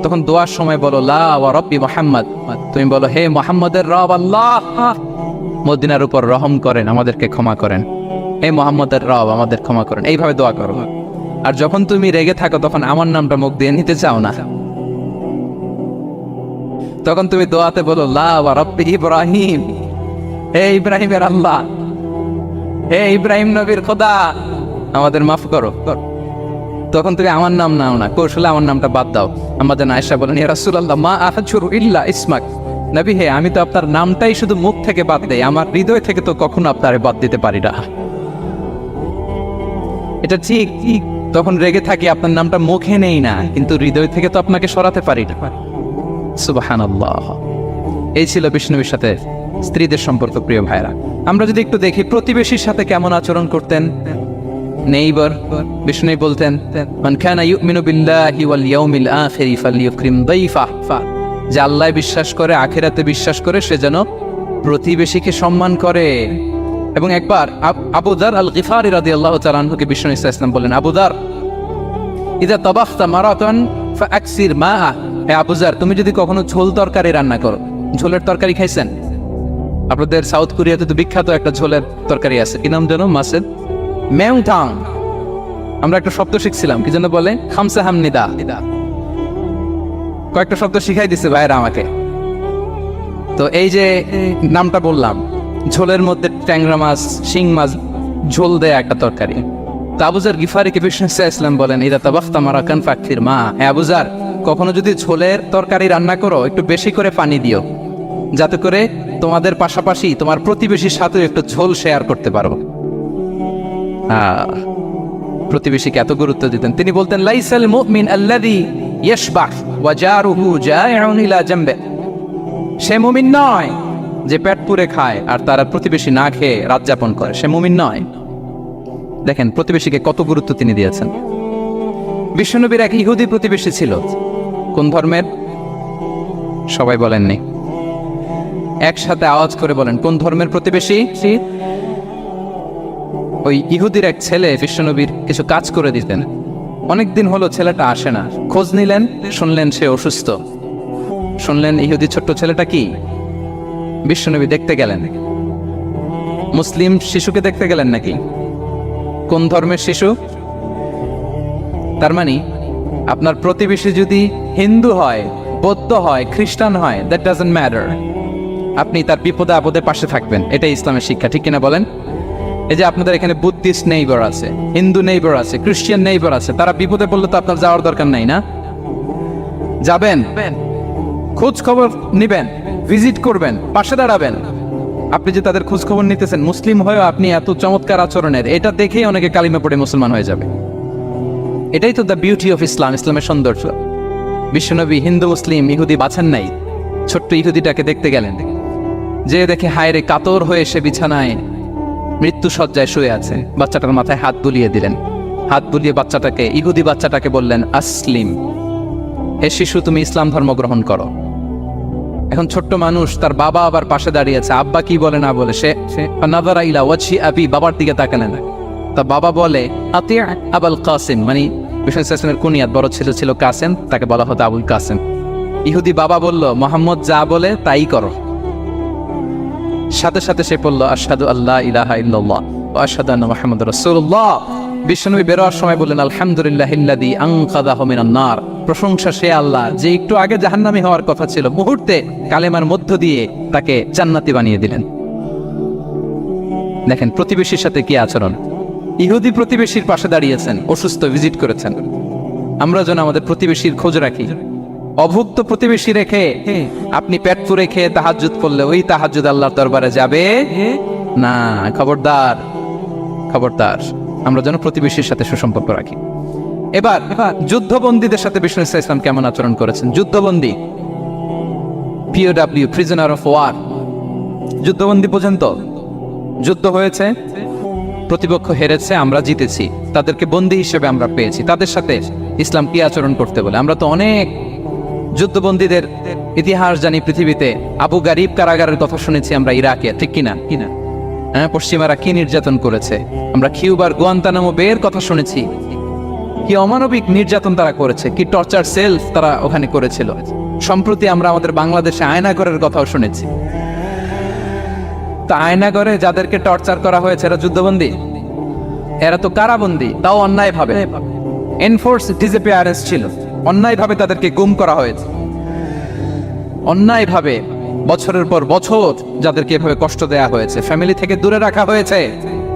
তখন দোয়ার সময় বলো লা ওয়া রাব্বি মুহাম্মদ, তুমি বলো হে মুহাম্মদের রব আল্লাহ, মদিনার উপর রহম করেন, আমাদেরকে ক্ষমা করেন। হে মুহাম্মদের রব, আমাদের ক্ষমা করেন, এইভাবে দোয়া করো। আর যখন তুমি রেগে থাকো তখন আমার নামটা মুখ দিয়ে নিতে চাও না, তখন তুমি দোয়াতে বলো লা ওয়া রাব্বি ইব্রাহিম, হে ইব্রাহিমের আল্লাহ, হে ইব্রাহিম নবীর খোদা, আমাদের মাফ করো। তখন তুমি আমার নাম নাও না, কৌশলে আমার নামটা বাদ দাও। আম্মাজান আয়েশা বলেন ইয়া রাসূলুল্লাহ মা আহজুরু ইল্লা ইসমাক, নবী হে আমি তো আপনার নামটাই শুধু মুখ থেকে বাদ দেই, আমার হৃদয় থেকে তো কখনো আপনারে বাদ দিতে পারি না। এটা ঠিক, তখন রেগে থাকি, আপনার নামটা মুখে নেই না, কিন্তু হৃদয় থেকে তো আপনাকে সরাতে পারি না। সুবহানাল্লাহ। এই ছিল বিষ্ণুবীর সাথে স্ত্রীদের সম্পর্ক। প্রিয় ভাইরা, আমরা যদি একটু দেখি প্রতিবেশীর সাথে কেমন আচরণ করতেন। নেইবার, বিষ্ণু বলতেন মান কানা ইউমিনু বিল্লাহি ওয়াল ইয়াউমিল আখিরি ফালইউকরিম দাইফা, যে আল্লাহ বিশ্বাস করে, আখিরাতে বিশ্বাস করে, সে যেন প্রতিবেশীকে সম্মান করে। এবং একবার আবু যার আল গিফারি রাদিয়াল্লাহু তাআলা আনহুকে বিষ্ণু ইসা ইসলাম বললেন আবু যার ইযা তাবাখতা মারাতান ফাআকসির মাআ, হে আবু যার তুমি যদি কখনো ঝোল তরকারি রান্না করো, ঝোলের তরকারি খাইছেন? আপনাদের সাউথ কোরিয়াতে তো বিখ্যাত একটা ঝোলের তরকারি আছে, কি নাম যেন? মাছের মেউটাং। আমরা একটা শব্দ শিখছিলাম, কি যেন বলে? খামসা হামনিদা। কয়েকটা শব্দ শিখাই দিছে ভাইরা আমাকে। তো এই যে নামটা বললাম, ঝোলের মধ্যে ট্যাংরা মাছ, শিং মাছ ঝোল দেয়া একটা তরকারি। তো আবু যার গিফারিকে বিষ্ণু ইসলাম বলেন ইদা তাবাখতা মারাকান ফাকফির মা, হে আবু যার কখনো যদি ঝোলের তরকারি রান্না করো একটু বেশি করে পানি দিও, যাতে করে তোমাদের পাশাপাশি তোমার প্রতিবেশীর সাথে একটু ঝোল শেয়ার করতে পারো। প্রতিবেশীকে এত গুরুত্ব দিতেন। তিনি বলতেন লাইসাল মুমিন আল্লাযী ইয়াশবাহ ওয়া জারুহু জাইউন ইলা জামবে, সে মুমিন নয় যে পেট পুরে খায় আর তার প্রতিবেশী না খেয়ে রাত যাপন করে, সে মুমিন নয়। দেখেন প্রতিবেশীকে কত গুরুত্ব তিনি দিয়েছেন। বিশ্বনবীর এক ইহুদি প্রতিবেশী ছিল। কোন ধর্মের? সবাই বলেননি, একসাথে আওয়াজ করে বলেন, কোন ধর্মের প্রতিবেশী? ওই ইহুদির এক ছেলে বিশ্বনবীর কিছু কাজ করে দিতেন। অনেকদিন হলো ছেলেটা আসে না, খোঁজ নিলেন, শুনলেন সে অসুস্থ। শুনলেন ইহুদি ছোট্ট ছেলেটা কি? বিশ্বনবী দেখতে গেলেন। মুসলিম শিশুকে দেখতে গেলেন নাকি? কোন ধর্মের শিশু? তার মানে আপনার প্রতিবেশী যদি হিন্দু হয়, বৌদ্ধ হয়, খ্রিস্টান হয়, দ্যাট ডাজন্ট ম্যাটার, আপনি তার বিপদে আপদে পাশে থাকবেন। এটাই ইসলামের শিক্ষা, ঠিক কিনা বলেন? এই যে আপনাদের এখানে বুদ্ধিস্ট নেইবার আছে, হিন্দু নেইবার আছে, খ্রিস্টান নেইবার আছে, তারা বিপদে পড়লে তো আপনার যাওয়ার দরকার নাই, না? যাবেন, খোঁজ খবর নিবেন, ভিজিট করবেন, পাশে দাঁড়াবেন। আপনি যে তাদের খোঁজ খবর নিতেছেন, মুসলিম হয়েও আপনি এত চমৎকার আচরণের, এটা দেখেই অনেকে কালিমা পড়ে মুসলমান হয়ে যাবে। এটাই তো দ্য বিউটি অফ ইসলাম, ইসলামের সৌন্দর্য। বিশ্বনবী হিন্দু মুসলিম ইহুদি বাছেন নাই, ছোট্ট ইহুদিটাকে দেখতে গেলেন, যে দেখে হায়রে কাতর হয়ে সে বিছানায় মৃত্যু শয্যায় শুয়ে আছে, বাচ্চাটার মাথায় হাত বুলিয়ে দিলেন। হাত বুলিয়ে বাচ্চাটাকে, ইহুদি বাচ্চাটাকে বললেন, আসলিম, হে শিশু, তুমি ইসলাম ধর্ম গ্রহণ করো। এখন ছোট্ট মানুষ, তার বাবা আবার পাশে দাঁড়িয়েছে, আব্বা কি বলে না বলে সে নাযারা ইলা ওয়াজহি আবি, বাবার দিকে তাকালেন না। তা বাবা বলে আতি আবুল কাসিম, মানে বিষ্ণু ইসলামের কুনিয়াত, বড় ছেলে ছিল কাসেম, তাকে বলা হতো আবুল কাসেম। ইহুদি বাবা বলল, মোহাম্মদ যা বলে তাই করো। সাথে সাথে সে বলল, আশহাদু আল্লাহ ইলাহা ইল্লাল্লাহ ওয়া আশহাদু আন্না মুহাম্মাদুর রাসূলুল্লাহ। বিশ্বনবী বেরোয়ার সময় বললেন, আলহামদুলিল্লাহিল্লাযী আনকাযাহু মিনান নার, প্রশংসা সে আল্লাহ যে একটু আগে জাহান্নামী হওয়ার কথা ছিল, মুহূর্তে কালেমার মধ্য দিয়ে তাকে জান্নাতি বানিয়ে দিলেন। দেখেন প্রতিবেশীর সাথে কি আচরণ। ইহুদি প্রতিবেশীর পাশে দাঁড়িয়েছেন, অসুস্থ, ভিজিট করেছেন। আমরা যেন আমাদের প্রতিবেশীর খোঁজ রাখি। অভুক্ত প্রতিবেশী রেখে আপনি পেট পুরে খেয়ে তাহাজ্জুদ করলে ওই তাহাজ্জুদ আল্লাহর দরবারে যাবে না। খবরদার, খবরদার, আমরা যেন প্রতিবেশীর সাথে সুসম্পর্ক রাখি। এবার যুদ্ধবন্দীদের সাথে বিষ্ণু ইসলাম কেমন আচরণ করেছেন। যুদ্ধবন্দী, POW, প্রিজনার অফ ওয়ার, যুদ্ধবন্দী পর্যন্ত যুদ্ধ হয়েছে, প্রতিপক্ষ হেরেছে, আমরা জিতেছি, তাদেরকে বন্দী হিসেবে আমরা পেয়েছি, তাদের সাথে ইসলাম কি আচরণ করতে বলে। আমরা তো অনেক যুদ্ধবন্দীদের ইতিহাস জানি পৃথিবীতে। আবু গারিব কারাগারের কথা শুনেছি আমরা ইরাকে, ঠিক কিনা? হ্যাঁ, পশ্চিমারা কি নির্যাতন করেছে। আমরা কিউবার গুয়ান্তানামো বের কথা শুনেছি, কি অমানবিক নির্যাতন তারা করেছে, কি টর্চার সেলস তারা ওখানে করেছিল। সম্প্রতি আমরা আমাদের বাংলাদেশে আয়নাগরের কথাও শুনেছি। তা আয়নাগরে যাদেরকে টর্চার করা হয়েছে এরা যুদ্ধবন্দী? এরা তো কারাবন্দী, তাও অন্যায় ভাবে। এনফোর্স ডিসঅ্যাপিয়ারেন্স ছিল, অন্যায় ভাবে তাদেরকে গুম করা হয়েছে। অন্যায় ভাবে বছরের পর বছর যাদেরকে এভাবে কষ্ট দেয়া হয়েছে, ফ্যামিলি থেকে দূরে রাখা হয়েছে,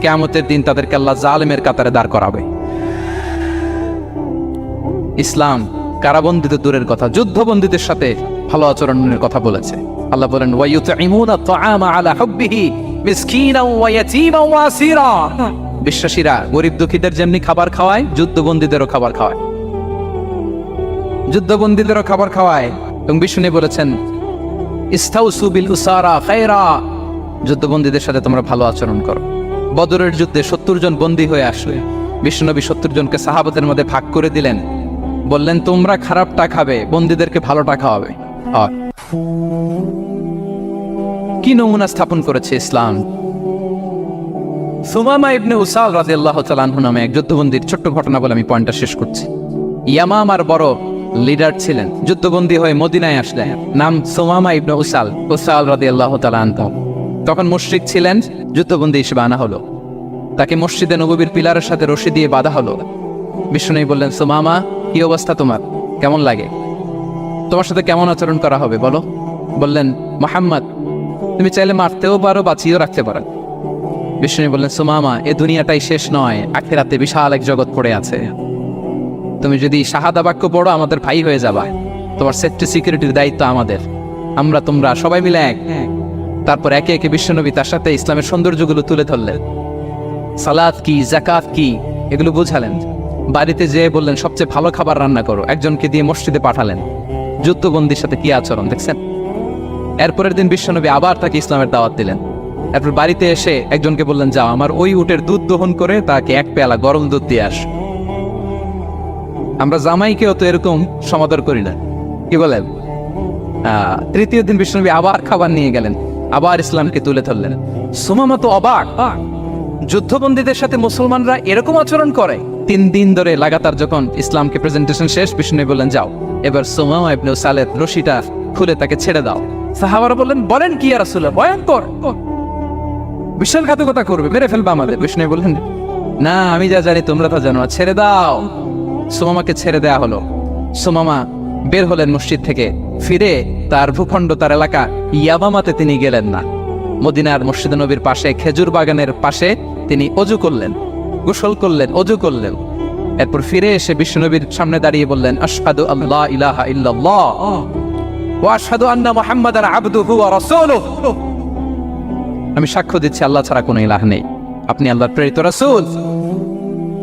কিয়ামতের দিন তাদেরকে আল্লাহ জালেমের কাতারে দাঁড় করাবে। ইসলাম কারাবন্দীদের দূরের কথা, যুদ্ধবন্দীদের সাথে ভালো আচরণের কথা বলেছে। আল্লাহ বলেন, ওয়ায়ুতঈমুনা আত-তাআমা আলা হুব্বিহি মিসকিনাও ওয়া ইয়াতীমান ওয়া আসীরা। বিশ্বাসীরা গরিব দুঃখীদের যেমনি খাবার খাওয়ায়, যুদ্ধবন্দীদেরও খাবার খাওয়ায়, যুদ্ধবন্দীদেরও খাবার খাওয়ায়। এবং বিষ্ণু বলেছেন, ইস্তাউসু বিল উসারা খায়রা, যুদ্ধবন্দীদের সাথে তোমরা ভালো আচরণ করো। বদরের যুদ্ধে 70 জন বন্দী হয়ে আসলে বিষ্ণুনবী 70 জনকে সাহাবাদের মধ্যে ভাগ করে দিলেন, বললেন তোমরা খারাপটা খাবে, বন্দীদেরকে ভালোটা খাওয়াবে। কি নমুনা স্থাপন করেছে ইসলাম। সুমামা ইবনে উসাল রাদিয়াল্লাহু তাআলা আনহু নামে এক যুদ্ধবন্দীর ছোট্ট ঘটনা বলে আমি পয়েন্টটা শেষ করছি। ইয়ামামার বড় লিডার ছিলেন, যুদ্ধবন্দী হয়ে মদিনায় আসলেন, নাম সুমামা ইবনে উসাল রাদিয়াল্লাহু তাআলা আনহু। তখন মুশরিক ছিলেন, যুদ্ধবন্দী হিসেবে আনা হলো। তাকে মসজিদে নববীর পিলারের সাথে রশি দিয়ে বাঁধা হলো। বিষ্ণু বললেন, সুমামা কি অবস্থা তোমার, কেমন লাগে, তোমার সাথে কেমন আচরণ করা হবে বলো। বললেন, মুহাম্মদ তুমি চাইলে মারতেও পারো, বাঁচিয়েও রাখতে পারো। বিষ্ণু বললেন, সুমামা এ দুনিয়াটাই শেষ নয়, আখিরাতে বিশাল এক জগৎ পড়ে আছে। তুমি যদি শাহাদা বাক্য পড়ো আমাদের ভাই হয়ে যাবা, তোমার সেফটি সিকিউরিটির দায়িত্ব আমাদের, আমরা তোমরা সবাই মিলে এক। তারপর একে একে বিশ্বনবী তার সাথে ইসলামের সৌন্দর্যগুলো তুলে ধরলেন। সালাত কি, যাকাত কি, এগুলো বুঝালেন। বাড়িতে যেয়ে বললেন সবচেয়ে ভালো খাবার রান্না করো, একজনকে দিয়ে মসজিদে পাঠালেন। যুদ্ধবন্দীর সাথে কি আচরণ দেখছেন। এরপরের দিন বিশ্বনবী আবার তাকে ইসলামের দাওয়াত দিলেন। এরপর বাড়িতে এসে একজনকে বললেন, যাও আমার ওই উটের দুধ দহন করে তাকে এক পেয়ালা গরম দুধ দিয়ে আস। আমরা জামাইকেও তো এরকম সমাদর করি না, কি বলেন। তৃতীয় দিন বিশ্বনবী আবার খাবার নিয়ে গেলেন, আবার ইসলামকে তুলে ধরলেন। সুমামা তো অবাক, যুদ্ধবন্দীদের সাথে মুসলমানরা এরকম আচরণ করে। 3 দিন ধরে লাগাতার যখন ইসলামকে প্রেজেন্টেশন শেষ, বিষ্ণু বললেন, যাও এবার সুমামা ইবনে উসালের রশিটা খুলে তাকে ছেড়ে দাও। সাহাবারা বলেন কি ইয়া রাসূলুল্লাহ, ভয়ঙ্কর, বিশ্বাসঘাতকতা করবে, মেরে ফেলবে আমাদের। বিষ্ণু বললেন, না আমি যা জানি তোমরা তা জানো না, ছেড়ে দাও। সুমামাকে ছেড়ে দেয়া হলো। সুমামা বের হলেন মসজিদ থেকে, ফিরে তার ভূখণ্ড, তার এলাকা ইয়ামামাতে তিনি গেলেন না। মদিনার মসজিদে নবীর পাশে খেজুর বাগানের পাশে তিনি অজু করলেন, গোসল করলেন, অজু করলেন। এরপর ফিরে এসে বিশ্বনবীর সামনে দাঁড়িয়ে বললেন, আশহাদু আল্লা ইলাহা ইল্লাল্লাহ ওয়া আশহাদু আন্না মুহাম্মাদান আবদুহু ওয়া রাসূলুহু। আমি সাক্ষ্য দিচ্ছি আল্লাহ ছাড়া কোনো ইলাহ নেই, আপনি আল্লাহর প্রেরিত রাসূল।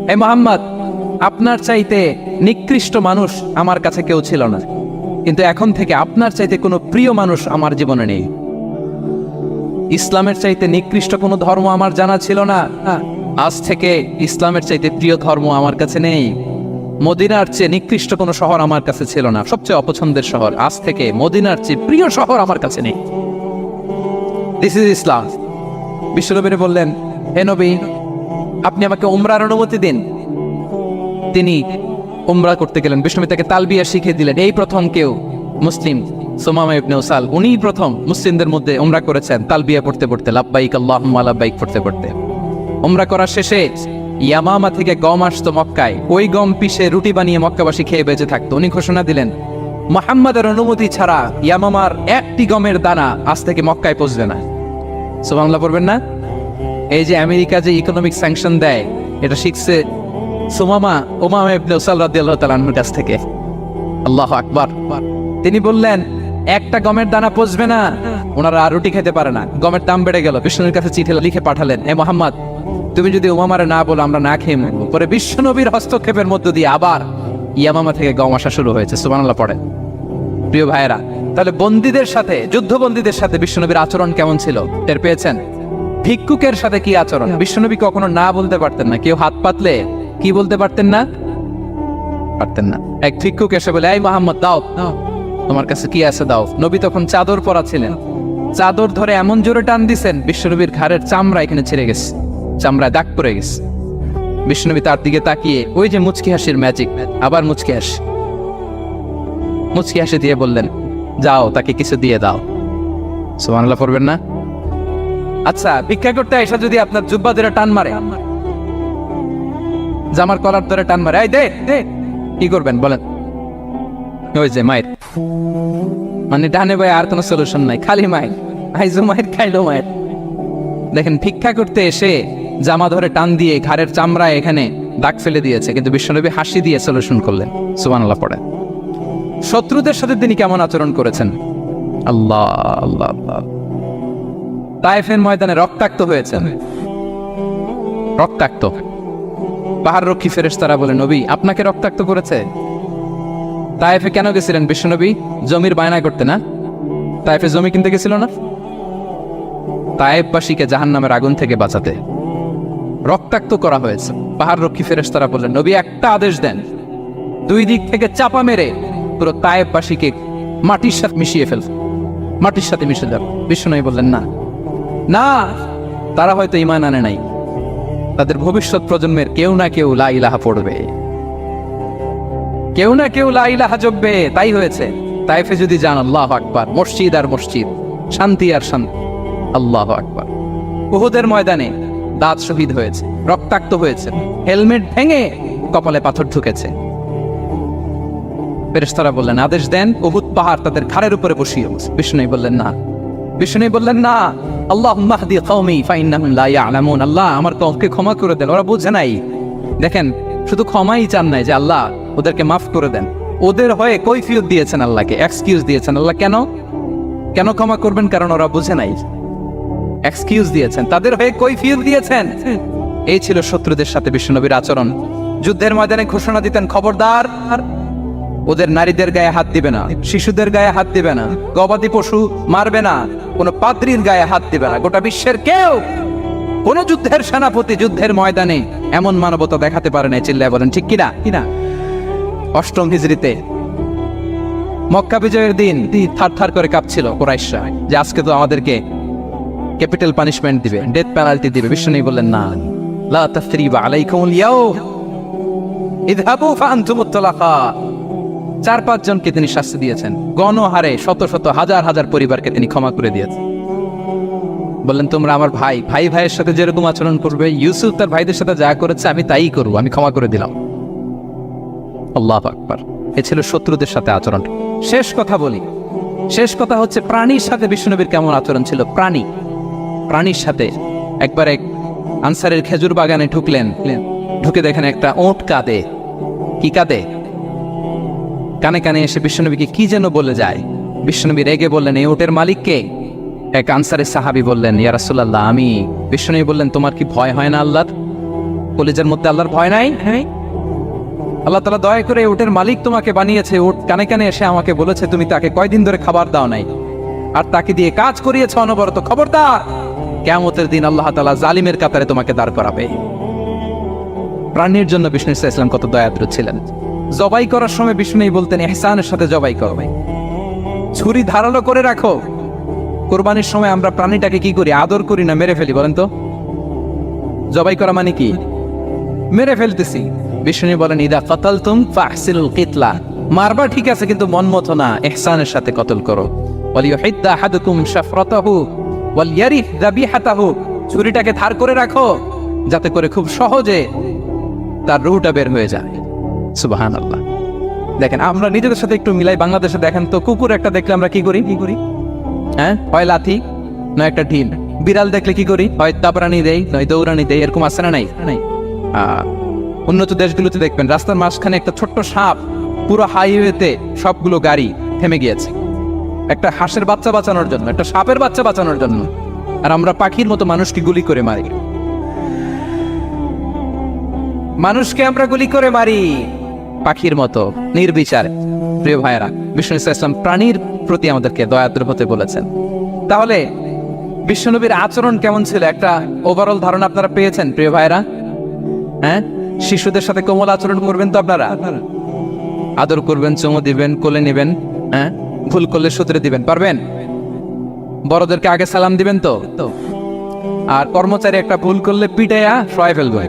হে মুহাম্মদ, আপনার চাইতে নিকৃষ্ট মানুষ আমার কাছে কেউ ছিল না, কিন্তু এখন থেকে আপনার চাইতে কোনো প্রিয় মানুষ আমার জীবনে নেই। ইসলামের চাইতে নিকৃষ্ট কোনো ধর্ম আমার জানা ছিল না। আজ থেকে ইসলামের চাইতে প্রিয় ধর্ম আমার কাছে নেই। মদিনার চেয়ে নিকৃষ্ট কোনো শহর আমার কাছে ছিল না, সবচেয়ে অপছন্দের শহর। আজ থেকে মদিনার চেয়ে প্রিয় শহর আমার কাছে নেই। দিস ইজ ইসলাম। বিশ্বনবী বললেন, হে নবী, আপনি আমাকে উমরার অনুমতি দিন। তিনি উমরা করতে গেলেন। বিশ্বনবী তাকে তালবিয়া শিখিয়ে দিলেন। এই প্রথম কেউ মুসলিম, সুমামা ইবনে উসাল, উনিই প্রথম মুসলিমদের মধ্যে উমরা করেছেন তালবিয়া পড়তে পড়তে, লাব্বাইক আল্লাহুম্মা লাব্বাইক পড়তে পড়তে। উমরা করার শেষে ইয়ামামা থেকে গম আসতো মক্কায়, ওই গম পিষে রুটি বানিয়ে মক্কাবাসী খেয়ে বেঁচে থাকতো। উনি ঘোষণা দিলেন, মুহাম্মাদের অনুমতি ছাড়া ইয়ামামার একটি গমের দানা আজ থেকে মক্কায় পৌঁছবে না। সুবহানাল্লাহ পড়বেন না? এই যে আমেরিকা যে ইকোনমিক স্যাংশন দেয়, এটা শিখছে সুমামা উমামা ইবনে উসাল রাদিয়াল্লাহু তাআলা আনহুর কাছ থেকে। আল্লাহু আকবার। তিনি বললেন, একটা গমের দানা পচবে না। ওনারা আর রুটি খেতে পারে না, গমের দাম বেড়ে গেল। বিষ্ণুর কাছে চিঠি লিখে পাঠালেন, হে মুহাম্মদ, তুমি যদি উমামারে না বলো আমরা না খেয়ে মরবো। পরে বিশ্বনবীর হস্তক্ষেপের মধ্য দিয়ে আবার ইয়ামামা থেকে গম আসা শুরু হয়েছে। সুবহানাল্লাহ পড়ে। প্রিয় ভাইয়েরা, তাহলে বন্দীদের সাথে, যুদ্ধবন্দীদের সাথে বিশ্বনবীর আচরণ কেমন ছিল টের পেয়েছেন? ভিক্ষুকের সাথে কি আচরণ? বিশ্বনবী কখনো না বলতে পারতেন না। কেউ হাত পাতলে কি বলতে পারতেন না? পারতেন না। এক ভিক্ষুক এসে বলে, এই মুহাম্মদ, দাও, তোমার কাছে কি আছে দাও। নবী তখন চাদর পরা ছিলেন। চাদর ধরে এমন জোরে টান দিছেন, বিশ্বনবীর ঘাড়ের চামড়া এখানে ছিঁড়ে গেছে, চামড়ায় দাগ পড়ে গেছে। বিশ্বনবী তার দিকে তাকিয়ে, ওই যে মুচকি হাসির ম্যাজিক, আবার মুচকি হাসি দিয়ে বললেন, যাও তাকে কিছু দিয়ে দাও। সুবহানাল্লাহ পড়বেন না? আচ্ছা, ভিক্ষা করতে এসে যদি আপনার জুব্বা ধরে টান মারে, জামার কলার ধরে টান মারে, এই দে দে, কি করবেন বলেন? ওই যে মায়ের, মানে ডানে ভাই আর কোনো সলিউশন নাই, খালি মায়ের, আইজো মায়ের খাইলো মায়ের। দেখেন, ভিক্ষা করতে এসে জামা ধরে টান দিয়ে ঘাড়ের চামড়ায় এখানে দাগ ফেলে দিয়েছে, কিন্তু বিশ্বনবী হাসি দিয়ে সলিউশন করলেন। সুবহানাল্লাহ পড়ে। শত্রুদের সাথে তিনি কেমন আচরণ করেছেন? আল্লাহ আল্লাহ আল্লাহ। তায়েফের ময়দানে রক্তাক্ত হয়েছেন, রক্তাক্ত। পাহাড় রক্ষী ফেরেশতারা বলে, নবী আপনাকে রক্তাক্ত করেছে? তায়েফে কেন গেছিলেন বিশ্বনবী? জমির বায়না করতে না? তায়েফে জমি কিনতে গেছিল না? তায়েফবাসীকে জাহান্নামের আগুন থেকে বাঁচাতে রক্তাক্ত করা হয়েছে। পাহাড় রক্ষী ফেরেশতারা বললেন, নবী একটা আদেশ দেন, দুই দিক থেকে চাপা মেরে পুরো তায়েফবাসীকে মাটির সাথে মিশিয়ে ফেলবে, মাটির সাথে মিশে যাবে। বিশ্বনবী বললেন, না না, তারা হয়তো ঈমান আনে নাই, তাদের ভবিষ্যৎ প্রজন্মের কেউ না কেউ লা ইলাহা পড়বে, কেউ না কেউ লা ইলাহা জপবে। তাই হয়েছে। তায়েফে যদি যান, আল্লাহু আকবার, মসজিদ আর মসজিদ, শান্তি আর শান্তি। আল্লাহু আকবার। উহুদের ময়দানে দাঁত শহীদ হয়েছে, রক্তাক্ত হয়েছে, হেলমেট ভেঙে কপালে পাথর ঢুকেছে। ফেরেশতারা বললেন, আদেশ দেন উহুদ পাহাড় তাদের ঘাড়ের উপরে বসিয়ে। বিষ্ণু বললেন, না। বিষ্ণু বললেন, না, আল্লাহুম্মা হদি কওমি ফাইন্নাহুম লা ইয়ালামুন। আল্লাহ আমার কওমকে ক্ষমা করে দেন, ওরা বুঝে নাই। দেখেন, শুধু ক্ষমাই চান নাই যে আল্লাহ ওদেরকে মাফ করে দেন, ওদের হয়ে কৈফিয়ত দিয়েছেন আল্লাহকে, এক্সকিউজ দিয়েছেন। আল্লাহ কেন কেন ক্ষমা করবেন? কারণ ওরা বুঝে নাই। এক্সকিউজ দিয়েছেন, তাদের হয়ে কৈফিয়ত দিয়েছেন। এই ছিল শত্রুদের সাথে বিশ্বনবীর আচরণ। যুদ্ধের ময়দানে ঘোষণা দিতেন, খবরদার ওদের নারীদের গায়ে হাত দিবে না, শিশুদের গায়ে হাত দিবে না, গবাদি পশু মারবে না, কোনো পাদ্রীর গায়ে হাত দিবে না। গোটা বিশ্বের কেউ, কোন যুদ্ধের সেনাপতি যুদ্ধের ময়দানে এমন মানবতা দেখাতে পারে না। চিল্লায় বলেন ঠিক কিনা? কিনা? অষ্টম হিজরিতে মক্কা বিজয়ের দিন থার থার করে কাঁপছিল কুরাইশরা, যে আজকে তো আমাদেরকে ক্যাপিটাল পানিশমেন্ট দিবে, ডেথ পেনাল্টি দিবে। বিশ্বনবী বললেন, না, লা তাসরিবা আলাইকুমুল ইয়াউম, ইযহাবু ফাআনতুমুত তালাকা। 4-5 জনকে তিনি শাস্তি দিয়েছেন, গণহারে শত শত হাজার হাজার পরিবারকে তিনি ক্ষমা করে দিয়েছেন। বললেন, তোমরা আমার ভাই, ভাই ভাইয়ের সাথে যেরকম আচরণ করবে, ইউসুফ তার ভাইদের সাথে যা করেছে আমি তাই করবো, আমি ক্ষমা করে দিলাম। আল্লাহু আকবার। এ ছিল শত্রুদের সাথে আচরণ। শেষ কথা বলি, শেষ কথা হচ্ছে প্রাণীর সাথে বিশ্বনবীর কেমন আচরণ ছিল। প্রাণীর সাথে একবার এক আনসারের খেজুর বাগানে ঢুকলেন, ঢুকে দেখেন একটা ওট কাঁদে। কি কাঁদে? কানে কানে এসে বিশ্বনবীকে কি যেন বলে যায়। বিশ্বনবী রেগে বললেন, এই ওটের মালিক কে? এক আনসারের সাহাবী বললেন, ইয়া রাসূলুল্লাহ আমি। বিশ্বনবী বললেন, তোমার কি ভয় হয় না আল্লাহর? কলিজার মধ্যে আল্লাহর ভয় নাই? হ্যাঁ, আল্লাহ তাআলা দয়া করে ওটের মালিক তোমাকে বানিয়েছে। ওট কানে কানে এসে আমাকে বলেছে তুমি তাকে কয়দিন ধরে খাবার দাও নাই, আর তাকে দিয়ে কাজ করিয়েছ অনবরত। খবরদার, কিয়ামতের দিন আল্লাহ তাআলা জালিমের কাতারে তোমাকে দাঁড় করাবে। প্রাণীর জন্য বিষ্ণু ইসলাম কত দয়াদ্র ছিলেন। জবাই করার সময় বিষ্ণু বলতেন ইহসানের সাথে জবাই করো, ছুরি ধারালো করে রাখো। কোরবানির সময় আমরা প্রাণীটাকে কি করি? আদর করি না মেরে ফেলি? বলেন তো, জবাই করা মানে কি? মেরে ফেলতেছি। বিষ্ণু বলেন ইদা কাতালতুম ফাহসিনুল কিতলা, মারবা ঠিক আছে কিন্তু মন মতো না, ইহসানের সাথে কতল করো। ওয়ালিয়ুহিদ্দা আহাদুকুম শাফরাতাহু ওয়ালইয়ারিহ যাবিহাতাহু, ছুরিটাকে ধার করে রাখো যাতে করে খুব সহজে তার রুহটা বের হয়ে যায়। সুবহানাল্লাহ। দেখেন আমরা নিজেদের সাথে একটু মিলাই। বাংলাদেশে দেখেন তো, কুকুর একটা দেখলে আমরা কি করি? হ্যাঁ, হয় লাথি নয় একটা ঢিল। বিড়াল দেখলে কি করি? হয় দাবরানি দেই নয় দৌড়ানি দেই। এরকম আছে না? নাই। উন্নত দেশগুলোতে দেখবেন রাস্তার মাঝখানে একটা ছোট্ট সাপ, পুরো হাইওয়েতে সবগুলো গাড়ি থেমে গিয়েছে একটা হাঁসের বাচ্চা বাঁচানোর জন্য, একটা সাপের বাচ্চা বাঁচানোর জন্য। আর আমরা পাখির মতো মানুষকে গুলি করে মারি। মানুষকে আমরা গুলি করে মারি পাখির মতো নির্বিচারে। প্রিয় ভাইয়েরা, বিষ্ণু ইসলাম প্রাণীর প্রতি আমাদেরকে দয়াদ্র হতে বলেছেন। তাহলে বিশ্বনবীর আচরণ কেমন ছিল একটা ওভারঅল ধারণা আপনারা পেয়েছেন প্রিয় ভাইয়েরা? হ্যাঁ, শিশুদের সাথে কোমল আচরণ করবেন তো আপনারা? আদর করবেন, চুমু দিবেন, কোলে নেবেন, হ্যাঁ, ভুল করলে শুধরে দিবেন, পারবেন? বড়দেরকে আগে সালাম দিবেন তো? আর কর্মচারী একটা ভুল করলে পিটাইয়া শোয়াই ফেলবে,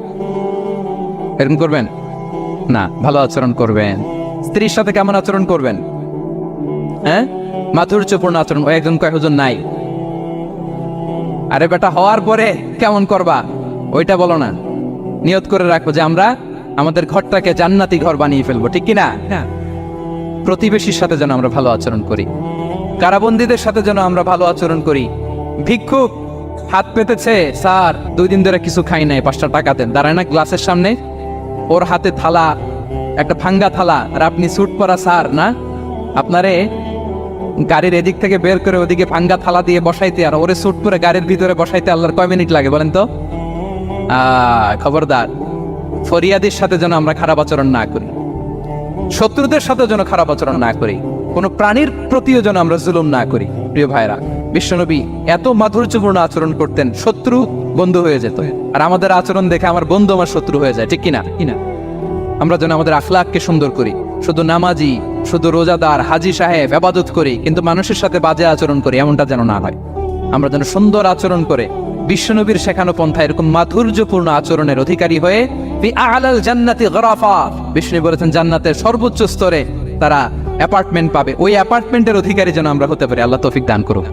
এরকম করবেন না? ভালো আচরণ করবেন। স্ত্রীর সাথে কেমন আচরণ করবেন? হ্যাঁ, মাধুর্যপূর্ণ আচরণ। ওই একজন কয় হুজুর নাই। আরে বেটা, হওয়ার পরে কেমন করবা ওইটা বলো না। নিয়ত করে রাখবো যে আমরা আমাদের ঘরটাকে জান্নাতি ঘর বানিয়ে ফেলবো, ঠিক কিনা? প্রতিবেশীর সাথে যেন আমরা ভালো আচরণ করি, কারাবন্দীদের সাথে যেন আমরা ভালো আচরণ করি। ভিক্ষুক হাত পেতেছে, স্যার 2 দিন ধরে কিছু খাই নাই, 5টা টাকা দেন। দাঁড়ায় না গ্লাসের সামনে, ওর হাতে থালা, একটা ভাঙ্গা থালা, আর আপনি স্যুট পরা স্যার না, আপনারে গাড়ির এদিক থেকে বের করে ওদিকে ভাঙ্গা থালা দিয়ে বসাইতে আর ওরে স্যুট পরে গাড়ির ভিতরে বসাইতে আল্লাহর কয় মিনিট লাগে বলেন তো? খবরদার, ফরিয়াদির সাথে যেন আমরা খারাপ আচরণ না করি, শত্রুদের সাথে যেন খারাপ আচরণ না করি, কোন প্রাণীর প্রতিও যেন আমরা জুলুম না করি। প্রিয় ভাইরা, বিশ্বনবী এত মাধুর্যপূর্ণ আচরণ করতেন, শত্রু বন্ধু হয়ে যেত। আর আমাদের আচরণ দেখে আমার বন্ধু আমার শত্রু হয়ে যায়, ঠিক কিনা? আমরা যেন আমাদের আখলাককে সুন্দর করি। শুধু নামাজি, শুধু রোজাদার, হাজি সাহেব ইবাদত করি কিন্তু মানুষের সাথে বাজে আচরণ করি, এমনটা যেন না হয়। আমরা যেন সুন্দর আচরণ করে বিশ্বনবীর শেখানো পন্থা এরকম মাধুর্যপূর্ণ আচরণের অধিকারী হয়ে আলাল জান্নাতি গরাফা, বিষ্ণু বলেছেন জান্নাতের সর্বোচ্চ স্তরে তারা অ্যাপার্টমেন্ট পাবে। ওই অ্যাপার্টমেন্টের অধিকারী যেন আমরা হতে পারি। আল্লাহ তৌফিক দান করুক।